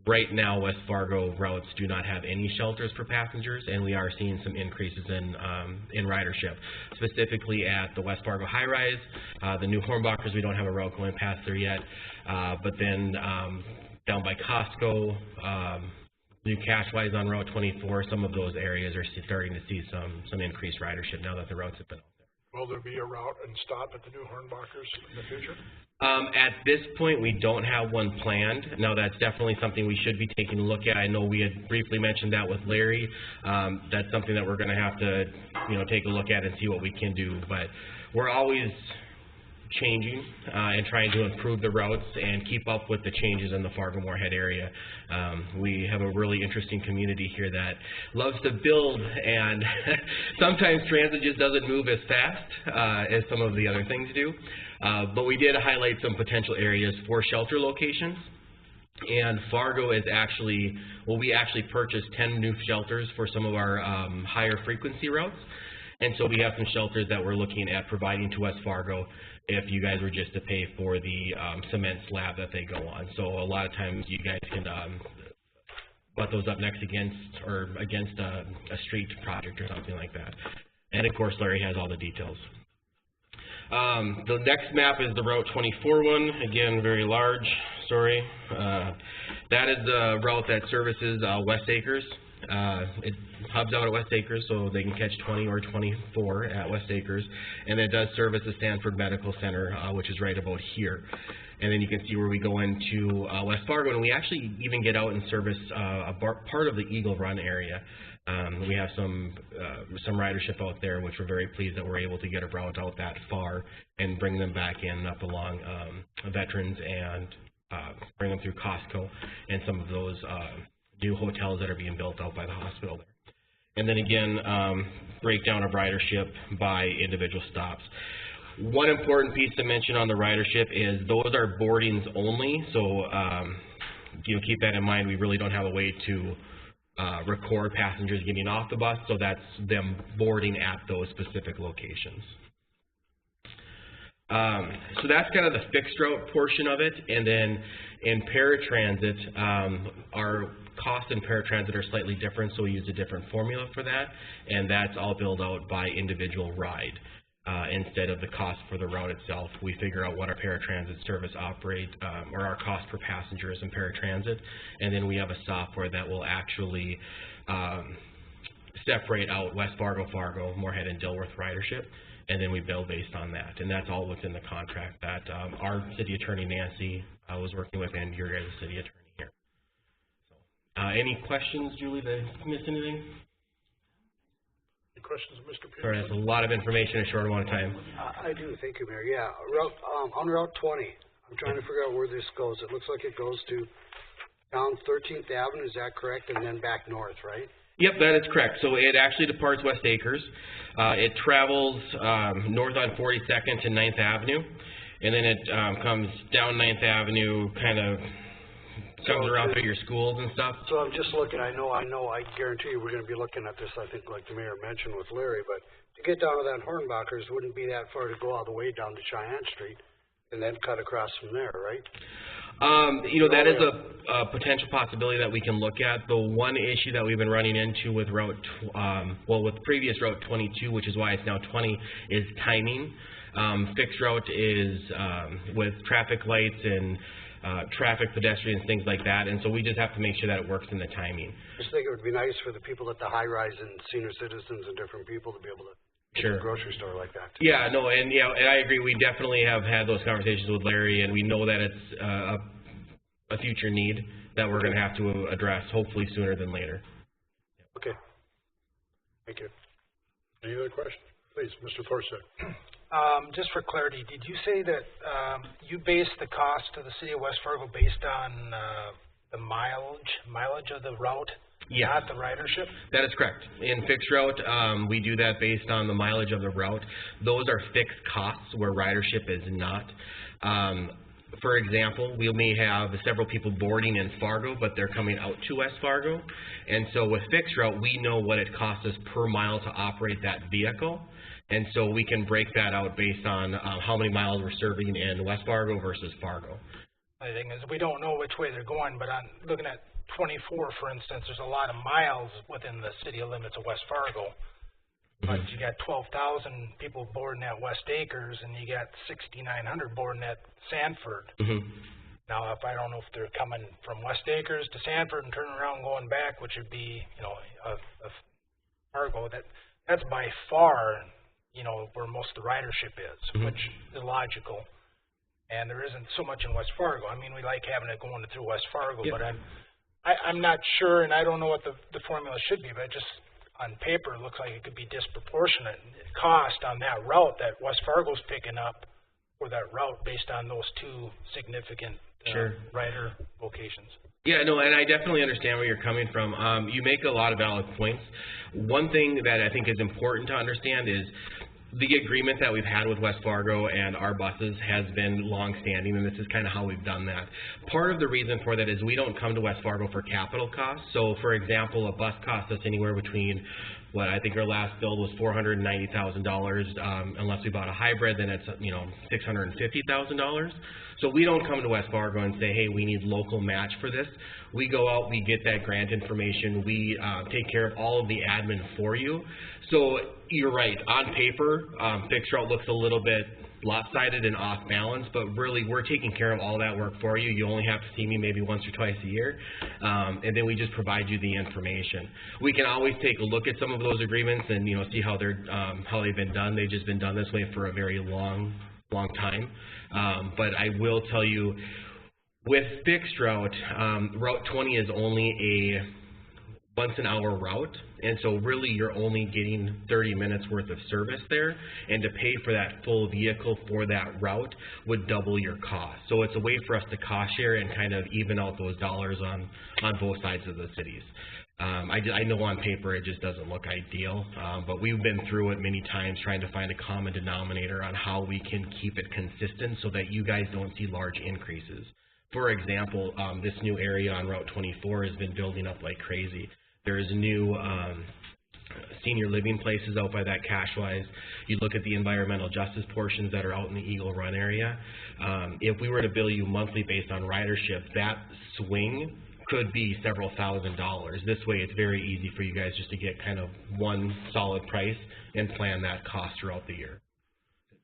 Right now, West Fargo routes do not have any shelters for passengers, and we are seeing some increases in ridership, specifically at the West Fargo High Rise, the new Hornbachers. We don't have a route going past there yet, but then down by Costco, new Cashwise on Route 24, some of those areas are starting to see some increased ridership now that the routes have been out there. Will there be a route and stop at the new Hornbachers in the future? At this point, we don't have one planned. Now, that's definitely something we should be taking a look at. I know we had briefly mentioned that with Larry. That's something that we're going to have to, take a look at and see what we can do. But we're always changing and trying to improve the routes and keep up with the changes in the Fargo-Moorhead area. We have a really interesting community here that loves to build, and sometimes transit just doesn't move as fast as some of the other things do. But we did highlight some potential areas for shelter locations. And Fargo is actually, we actually purchased 10 new shelters for some of our higher frequency routes. And so we have some shelters that we're looking at providing to West Fargo if you guys were just to pay for the cement slab that they go on. So a lot of times you guys can butt those up next against a street project or something like that. And of course, Larry has all the details. The next map is the Route 24 one. Again, very large, sorry. That is the route that services West Acres. It hubs out at West Acres, so they can catch 20 or 24 at West Acres, and it does service the Stanford Medical Center, which is right about here. And then you can see where we go into West Fargo, and we actually even get out and service a part of the Eagle Run area. We have some ridership out there, which we're very pleased that we're able to get a route out that far and bring them back in up along Veterans and bring them through Costco and some of those new hotels that are being built out by the hospital there. And then again, breakdown of ridership by individual stops. One important piece to mention on the ridership is those are boardings only, so keep that in mind. We really don't have a way to record passengers getting off the bus, so that's them boarding at those specific locations. So that's kind of the fixed route portion of it, and then in paratransit, our costs in paratransit are slightly different, so we use a different formula for that, and that's all billed out by individual ride. Instead of the cost for the route itself, we figure out what our paratransit service operate, or our cost per passengers in paratransit, and then we have a software that will actually separate out West Fargo, Moorhead, and Dilworth ridership, and then we bill based on that. And that's all within the contract that our city attorney, Nancy, was working with, and your guys' city attorney here. So, any questions, Julie? Did I miss anything? questions of Mr. Sorry, Peterson? that's a lot of information in a short amount of time. I do, thank you, Mayor. Yeah, on Route 20, I'm trying to figure out where this goes. It looks like it goes to down 13th Avenue, is that correct? And then back north, right? Yep, that is correct. So it actually departs West Acres. It travels north on 42nd to 9th Avenue, and then it comes down 9th Avenue, kind of comes around through your schools and stuff. So I'm just looking, I guarantee you we're going to be looking at this, I think, like the mayor mentioned with Larry, but to get down to that Hornbachers wouldn't be that far to go all the way down to Cheyenne Street and then cut across from there, right? You know, that is a potential possibility that we can look at. The one issue that we've been running into with with previous Route 22, which is why it's now 20, is timing. Fixed route is with traffic lights and traffic, pedestrians, things like that, and so we just have to make sure that it works in the timing. I just think it would be nice for the people at the high-rise and senior citizens and different people to be able to Sure. a grocery store like that. Yeah, no, and and I agree. We definitely have had those conversations with Larry, and we know that it's a future need that we're going to have to address, hopefully sooner than later. Okay. Thank you. Any other questions? Please, Mr. Forsyth. Just for clarity, did you say that you base the cost to the city of West Fargo based on the mileage of the route? Yes. Not the ridership? That is correct. In fixed route, we do that based on the mileage of the route. Those are fixed costs where ridership is not. For example, we may have several people boarding in Fargo, but they're coming out to West Fargo. And so with fixed route, we know what it costs us per mile to operate that vehicle. And so we can break that out based on how many miles we're serving in West Fargo versus Fargo. The thing is, we don't know which way they're going, but on looking at 24, for instance, there's a lot of miles within the city limits of West Fargo. But you got 12,000 people boarding at West Acres, and you got 6,900 boarding at Sanford. Now, if I don't know if they're coming from West Acres to Sanford and turning around and going back, which would be, a Fargo, that's by far, where most of the ridership is, which is logical. And there isn't so much in West Fargo. I mean, we like having it going through West Fargo, but I'm not sure, and I don't know what the formula should be, but just on paper, it looks like it could be disproportionate cost on that route that West Fargo's picking up for that route based on those two significant rider locations. Yeah, no, and I definitely understand where you're coming from. You make a lot of valid points. One thing that I think is important to understand is the agreement that we've had with West Fargo and our buses has been long-standing, and this is kind of how we've done that. Part of the reason for that is we don't come to West Fargo for capital costs. So, for example, a bus costs us anywhere between, I think our last bill was $490,000. Unless we bought a hybrid, then it's $650,000. So we don't come to West Fargo and say, hey, we need local match for this. We go out, we get that grant information, we take care of all of the admin for you. So you're right, on paper, fixed route looks a little bit lopsided and off balance, but really we're taking care of all that work for you. You only have to see me maybe once or twice a year, and then we just provide you the information. We can always take a look at some of those agreements and see how they've been done. They've just been done this way for a very long time. But I will tell you, with fixed route, Route 20 is only a once-an-hour route, and so really you're only getting 30 minutes worth of service there, and to pay for that full vehicle for that route would double your cost. So it's a way for us to cost share and kind of even out those dollars on both sides of the cities. I know on paper it just doesn't look ideal, but we've been through it many times trying to find a common denominator on how we can keep it consistent so that you guys don't see large increases. For example, this new area on Route 24 has been building up like crazy. There's new senior living places out by that Cashwise. You look at the environmental justice portions that are out in the Eagle Run area. If we were to bill you monthly based on ridership, that swing could be several $1,000s. This way it's very easy for you guys just to get kind of one solid price and plan that cost throughout the year.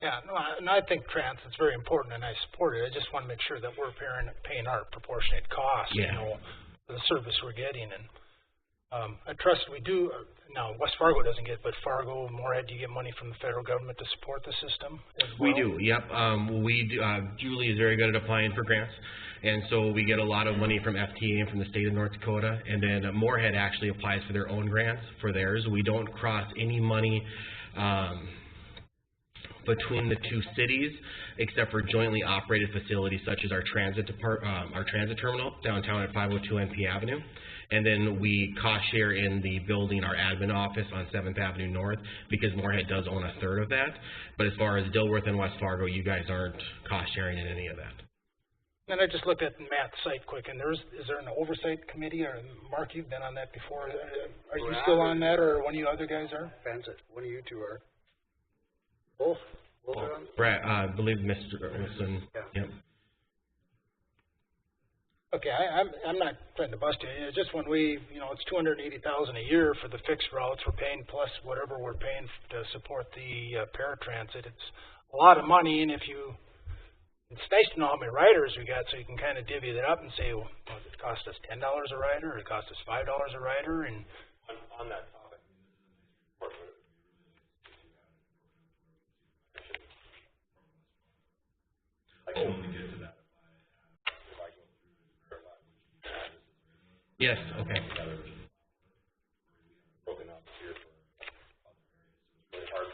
Yeah, no, and I think transit's very important, and I support it. I just want to make sure that we're paying our proportionate cost, for the service we're getting. And I trust we do. Now, West Fargo doesn't get, but Fargo, Moorhead, do you get money from the federal government to support the system as well? We do, yep. Julie is very good at applying for grants, And so we get a lot of money from FTA and from the state of North Dakota, and then Moorhead actually applies for their own grants for theirs. We don't cross any money between the two cities, except for jointly operated facilities such as our transit terminal downtown at 502 NP Avenue. And then we cost share in the building, our admin office on 7th Avenue North, because Moorhead does own a third of that. But as far as Dilworth and West Fargo, you guys aren't cost sharing in any of that. And I just looked at Matt's site quick, and is there an oversight committee, or Mark, you've been on that before. Are you still on that, or one of you other guys are? Depends. One of you two are. Both? Brad, I believe Mr. Wilson. Yeah. Yep. Okay, I'm not trying to bust you. It's just when it's $280,000 a year for the fixed routes we're paying, plus whatever we're paying to support the paratransit. It's a lot of money, and it's nice to know how many riders we got, so you can kind of divvy that up and say, well, does it cost us $10 a rider, or it cost us $5 a rider, and On that topic, I can only get to that if I go through Yes, okay. broken up here for other areas. So it's really hard.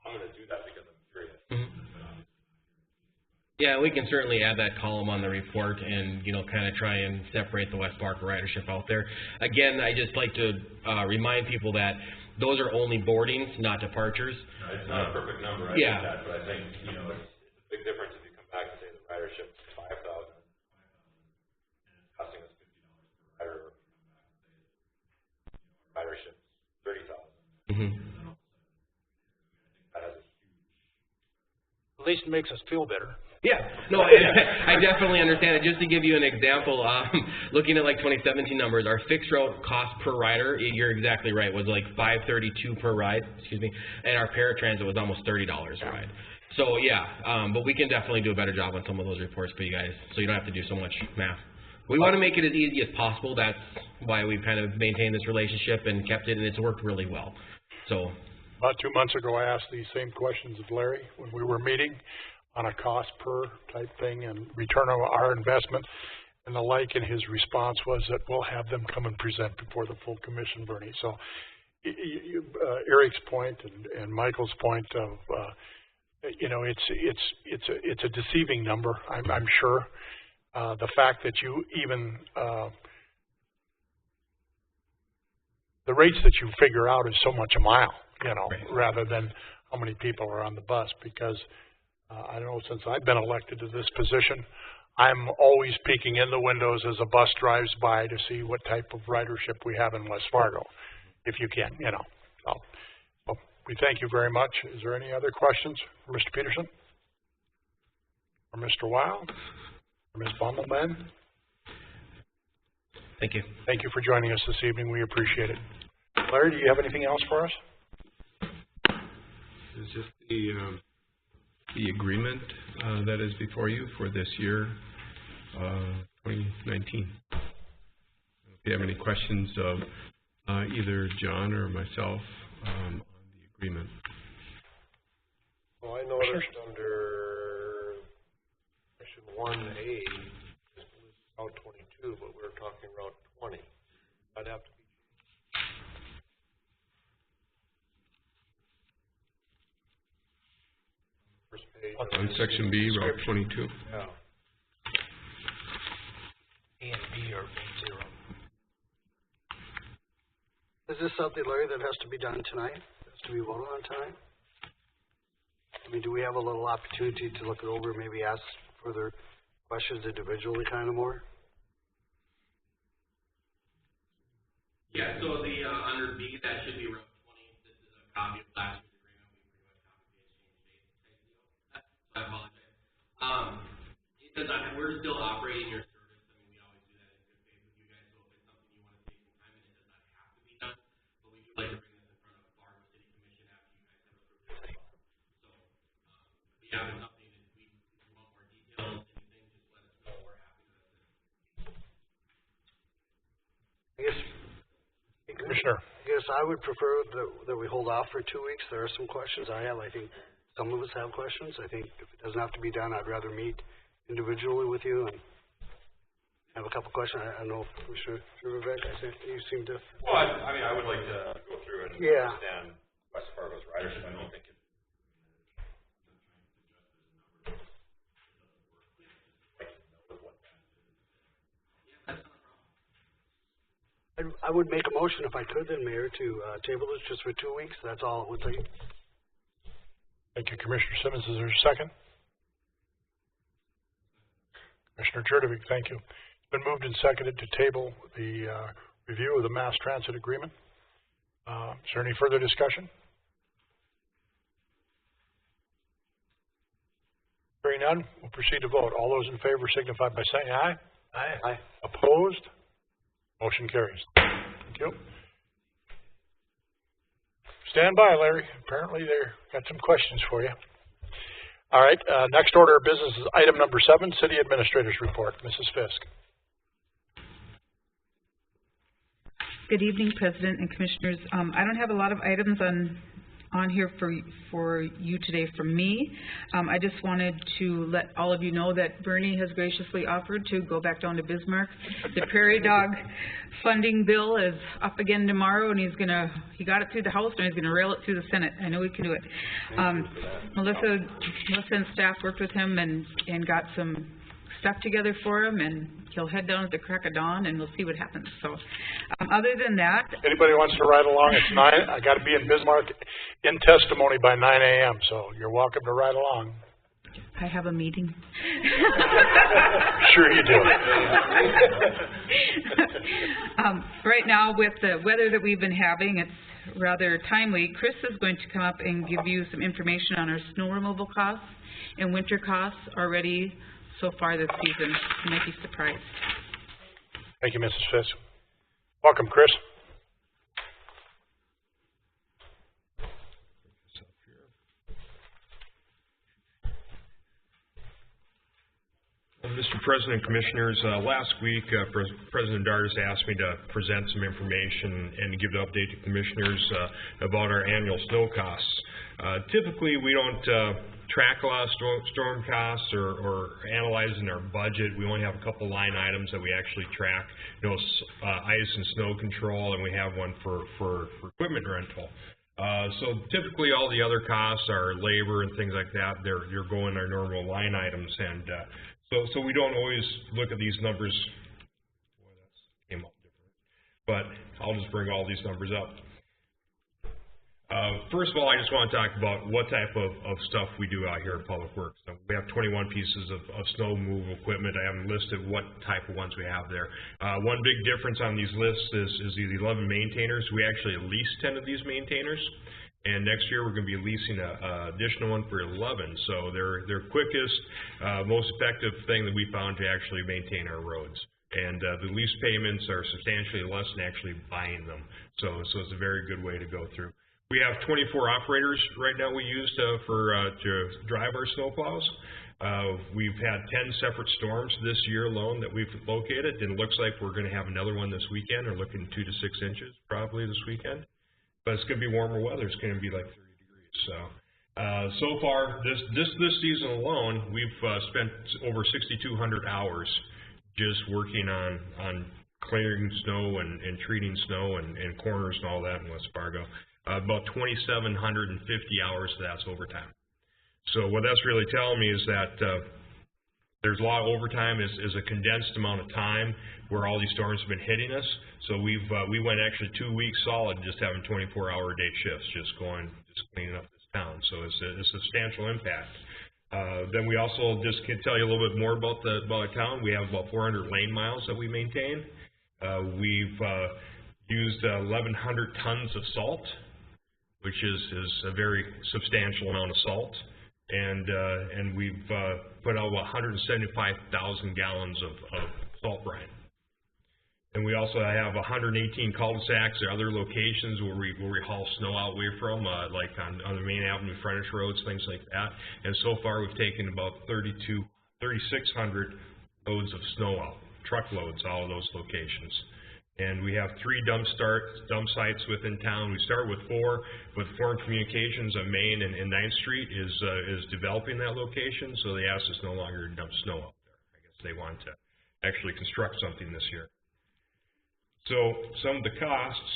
I'm going to do that because I'm curious. Yeah, we can certainly add that column on the report and, kind of try and separate the West Fargo ridership out there. Again, I just like to remind people that those are only boardings, not departures. No, it's not a perfect number, I yeah. get that, but I think, it's a big difference if you come back and say the ridership is 5,000, and it's costing us $50 per rider, or if you come back and say ridership is 30,000. That has a huge. at least it makes us feel better. Yeah, no, I definitely understand it. Just to give you an example, looking at like 2017 numbers, our fixed route cost per rider, you're exactly right, was like $5.32 per ride, and our paratransit was almost $30 a ride. So yeah, but we can definitely do a better job on some of those reports for you guys, so you don't have to do so much math. We want to make it as easy as possible. That's why we've kind of maintained this relationship and kept it, and it's worked really well. So about 2 months ago, I asked these same questions of Larry when we were meeting on a cost per type thing and return on our investment and the like, and his response was that we'll have them come and present before the full commission, Bernie. So Eric's point and Michael's point of, it's a deceiving number, I'm sure. The fact that you even, the rates that you figure out is so much a mile, rather than how many people are on the bus, because I know since I've been elected to this position, I'm always peeking in the windows as a bus drives by to see what type of ridership we have in West Fargo, if you can, So we thank you very much. Is there any other questions for Mr. Peterson? Or Mr. Wild? Or Ms. Bommelman? thank you. Thank you for joining us this evening. We appreciate it. Larry, do you have anything else for us? It's just the agreement that is before you for this year, 2019. If you have any questions of either John or myself on the agreement. Well, I noticed under section 1A, this is Route 22, but we're talking Route 20. I'd have to be. First page. On section B, Route 22. Yeah. A and B are 0. Is this something, Larry, that has to be done tonight? Has to be voted on tonight? I mean, do we have a little opportunity to look it over, maybe ask further questions individually kind of more? Yeah, so the under B, that should be Route 20. This is a copy of last year's agreement. We pretty much copied the exchange date type deal. So I apologize. It says we're still operating your service. I mean, we always do that in good faith with you guys. So if it's something you want to take some time, and it does not have to be done, but we do like to bring this in front of the Fargo City Commission after you guys have approved it as well. So, yeah, if it's something that if you want more details, anything, just let us know. We're happy to. I guess, Commissioner. I guess I would prefer that we hold off for 2 weeks. There are some questions I have. I think some of us have questions. I think if it doesn't have to be done, I'd rather meet individually with you and have a couple questions. I don't know, Commissioner Gjerdevig, I think you seem to. Well, I mean, I would like to go through and understand West Fargo's ridership. I don't think it's I would make a motion if I could then, Mayor, to table this just for 2 weeks. That's all it would take. Thank you, Commissioner Simmons. Is there a second? Commissioner Gjerdevig, thank you. It's been moved and seconded to table the review of the mass transit agreement. Is there any further discussion? Hearing none, we'll proceed to vote. All those in favor signify by saying aye. Aye. Aye. Opposed? Motion carries. Thank you. Stand by, Larry. Apparently they've got some questions for you. All right, next order of business is item number 7, City Administrator's Report. Mrs. Fisk. Good evening, President and Commissioners. I don't have a lot of items on here for you today from me. I just wanted to let all of you know that Bernie has graciously offered to go back down to Bismarck. The Prairie Dog funding bill is up again tomorrow, and he got it through the House, and he's gonna rail it through the Senate. I know he can do it. Melissa and staff worked with him and got some stuff together for him, and he'll head down at the crack of dawn, and we'll see what happens. So, other than that, anybody wants to ride along? It's 9. I got to be in Bismarck in testimony by 9 a.m. So you're welcome to ride along. I have a meeting. Sure you do. Right now, with the weather that we've been having, it's rather timely. Chris is going to come up and give you some information on our snow removal costs and winter costs already so far this season. You might be surprised. Thank you, Mrs. Fisk. Welcome, Chris. Mr. President, Commissioners, last week President Dardis asked me to present some information and give the update to Commissioners about our annual snow costs. Typically, we don't track a lot of storm costs or analyze in our budget. We only have a couple line items that we actually track, ice and snow control, and we have one for equipment rental. So typically all the other costs are labor and things like that. They're going our normal line items, and so we don't always look at these numbers. Boy, that came up different. But I'll just bring all these numbers up. First of all, I just want to talk about what type of stuff we do out here at Public Works. So we have 21 pieces of snow removal equipment. I haven't listed what type of ones we have there. One big difference on these lists is these 11 maintainers. We actually lease 10 of these maintainers, and next year we're going to be leasing an additional one for 11. So they're quickest, most effective thing that we found to actually maintain our roads. And the lease payments are substantially less than actually buying them. So it's a very good way to go through. We have 24 operators right now we use to drive our snowplows. We've had 10 separate storms this year alone that we've located, and it looks like we're going to have another one this weekend. We're looking 2 to 6 inches probably this weekend. But it's going to be warmer weather. It's going to be like 30 degrees. So far this season alone, we've spent over 6,200 hours just working on clearing snow and treating snow and corners and all that in West Fargo. About 2,750 hours of that's overtime. So what that's really telling me is that there's a lot of overtime is a condensed amount of time where all these storms have been hitting us. So we went actually 2 weeks solid just having 24-hour day shifts, just cleaning up this town. So it's a substantial impact. Then we also just can tell you a little bit more about the town. We have about 400 lane miles that we maintain. We've used 1,100 tons of salt, which is a very substantial amount of salt, and we've put out 175,000 gallons of salt brine. And we also have 118 cul-de-sacs or other locations where we haul snow out away from, like on the main avenue frontage roads, things like that. And so far we've taken about 3,600 loads of snow out, truckloads, all of those locations. And we have 3 dump sites within town. We start with 4, but Foreign Communications on Main and 9th Street is developing that location, so they asked us no longer to dump snow out there. I guess they want to actually construct something this year. So some of the costs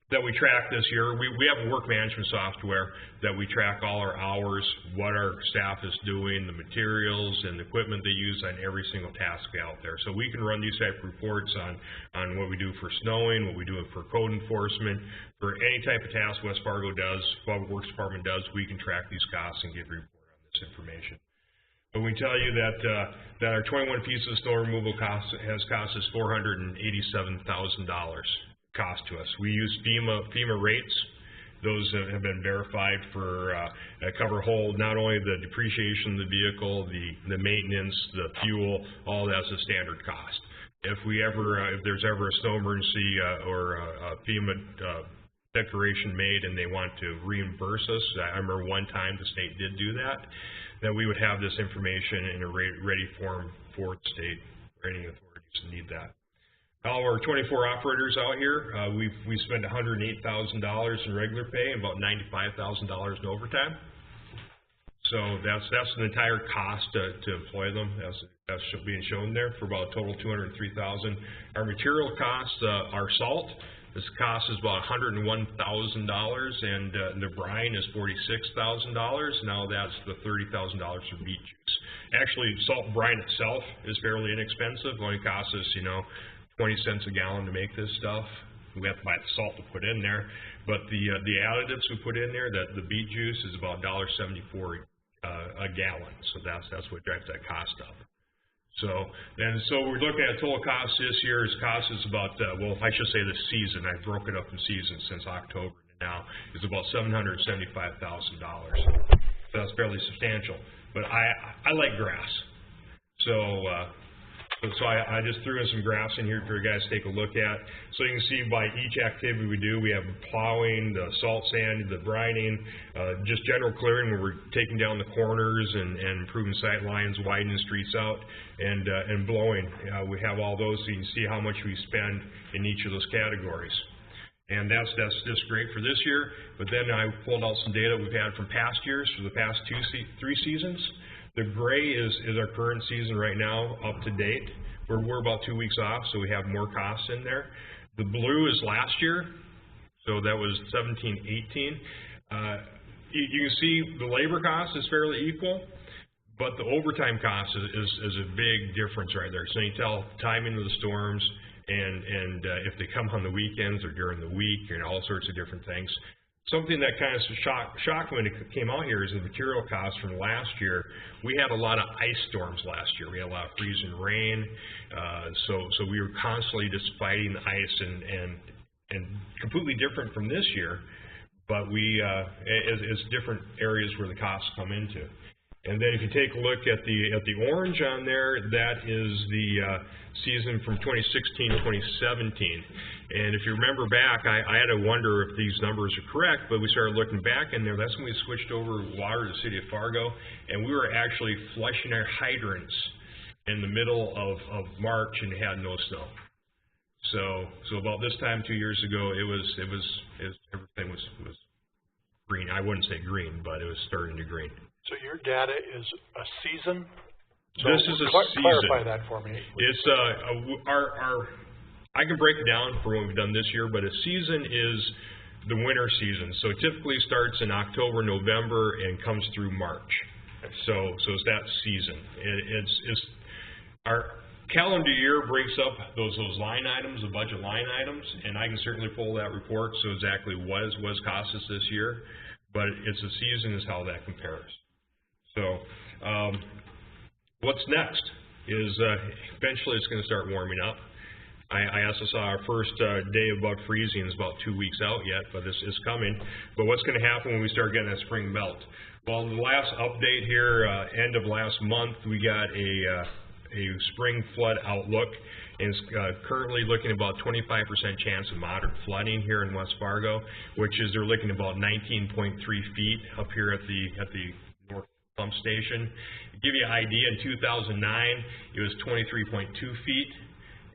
that we track this year, we have work management software that we track all our hours, what our staff is doing, the materials and the equipment they use on every single task out there. So we can run these type of reports on what we do for snowing, what we do for code enforcement, for any type of task West Fargo does, Public Works Department does, we can track these costs and give a report on this information. But we tell you that our 21 pieces of snow removal has cost us $487,000. Cost to us. We use FEMA rates. Those have been verified for cover whole, not only the depreciation of the vehicle, the maintenance, the fuel, all that's a standard cost. If there's ever a snow emergency or a FEMA declaration made and they want to reimburse us, I remember one time the state did do that we would have this information in a ready form for the state or any authorities that need that. All our 24 operators out here, we spend $108,000 in regular pay and about $95,000 in overtime. So that's the entire cost to employ them. That's being shown there for about a total of $203,000. Our material costs, our salt, this cost is about $101,000, and the brine is $46,000. Now that's the $30,000 for beet juice. Actually, salt and brine itself is fairly inexpensive. It only costs us, 20 cents a gallon to make this stuff. We have to buy the salt to put in there, but the additives we put in there, the beet juice is about $1.74 a gallon. So that's what drives that cost up. So we're looking at total cost this year. Cost is about I should say the season. I broke it up in seasons since October to now. Is about $775,000. So that's fairly substantial. But I like grass, So I just threw in some graphs in here for you guys to take a look at. So you can see by each activity we do, we have plowing, the salt sand, the brining, just general clearing where we're taking down the corners and improving sight lines, widening streets out, and blowing. We have all those so you can see how much we spend in each of those categories. And that's just great for this year. But then I pulled out some data we've had from past years, for the past 3 seasons. The gray is our current season right now, up to date. We're about 2 weeks off, so we have more costs in there. The blue is last year, so that was 17-18. You can see the labor cost is fairly equal, but the overtime cost is a big difference right there. So you tell timing of the storms and if they come on the weekends or during the week and all sorts of different things. Something that kind of shocked when it came out here is the material costs from last year. We had a lot of ice storms last year. We had a lot of freezing rain, so we were constantly just fighting the ice and completely different from this year. But it's different areas where the costs come into. And then if you take a look at the orange on there, that is the season from 2016 to 2017. And if you remember back, I had to wonder if these numbers are correct, but we started looking back in there. That's when we switched over water to the city of Fargo, and we were actually flushing our hydrants in the middle of March and had no snow. So about this time 2 years ago, everything was green. I wouldn't say green, but it was starting to green. So your data is a season? So this is a season. Clarify that for me. It's I can break it down for what we've done this year, but a season is the winter season. So it typically starts in October, November, and comes through March. So it's that season. It's our calendar year breaks up those line items, the budget line items, and I can certainly pull that report so exactly what cost us this year. But it's a season is how that compares. So what's next is eventually it's going to start warming up. I also saw our first day above freezing is about 2 weeks out yet, but it's coming. But what's going to happen when we start getting that spring melt? Well, the last update here, end of last month, we got a spring flood outlook, and it's currently looking about 25% chance of moderate flooding here in West Fargo, which is they're looking about 19.3 feet up here at the pump station. To give you an idea, in 2009, it was 23.2 feet,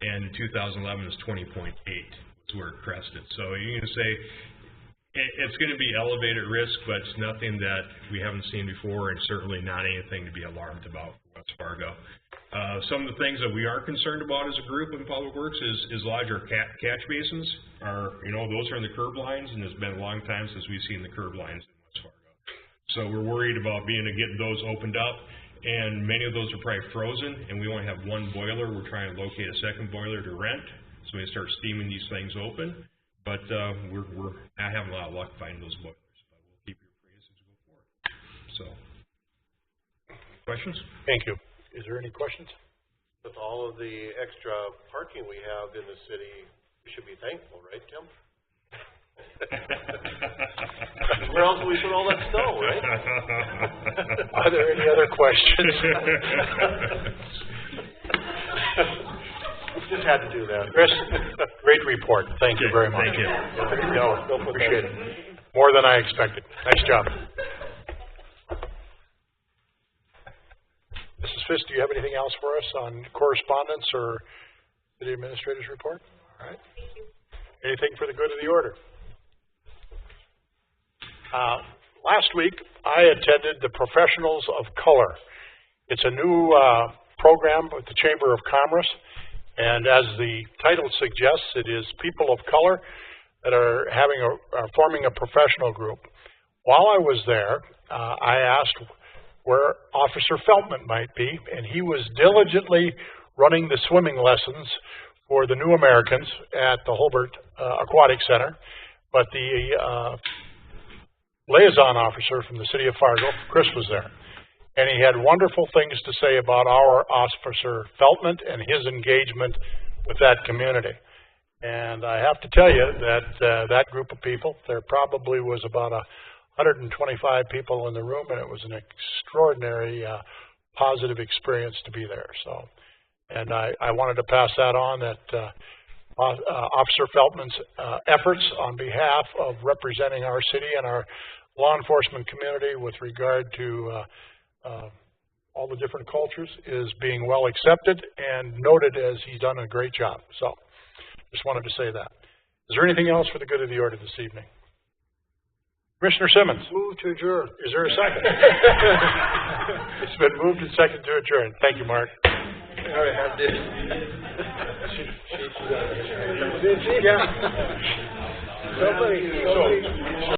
and in 2011, it was 20.8. That's where it crested. So you can say it's going to be elevated risk, but it's nothing that we haven't seen before, and certainly not anything to be alarmed about for West Fargo. Some of the things that we are concerned about as a group in Public Works is larger catch basins. Those are in the curb lines, and it's been a long time since we've seen the curb lines in West Fargo. So we're worried about getting those opened up, and many of those are probably frozen, and we only have one boiler. We're trying to locate a second boiler to rent, so we start steaming these things open. But we're not having a lot of luck finding those boilers, but we'll keep you appraised as we go forward. So, questions? Thank you. Is there any questions? With all of the extra parking we have in the city, we should be thankful, right, Tim? Where else do we put all that snow, right? Are there any other questions? Just had to do that. Chris, great report. Thank you very much. Thank you. Appreciate it. More than I expected. Nice job. Mrs. Fisk, do you have anything else for us on correspondence or city administrator's report? All right. Thank you. Anything for the good of the order? Last week, I attended the Professionals of Color. It's a new program with the Chamber of Commerce, and as the title suggests, it is people of color that are forming a professional group. While I was there, I asked where Officer Feltman might be, and he was diligently running the swimming lessons for the new Americans at the Holbert Aquatic Center. But the liaison officer from the city of Fargo, Chris, was there. And he had wonderful things to say about our Officer Feltman and his engagement with that community. And I have to tell you that that group of people, there probably was about 125 people in the room, and it was an extraordinary positive experience to be there. So, and I wanted to pass that on, that Officer Feltman's efforts on behalf of representing our city and our law enforcement community with regard to all the different cultures is being well accepted and noted, as he's done a great job. So, just wanted to say that. Is there anything else for the good of the order this evening? Commissioner Simmons. Move to adjourn. Is there a second? It's been moved and seconded to adjourn. Thank you, Mark. All right, I did. Did she? Yeah. Somebody.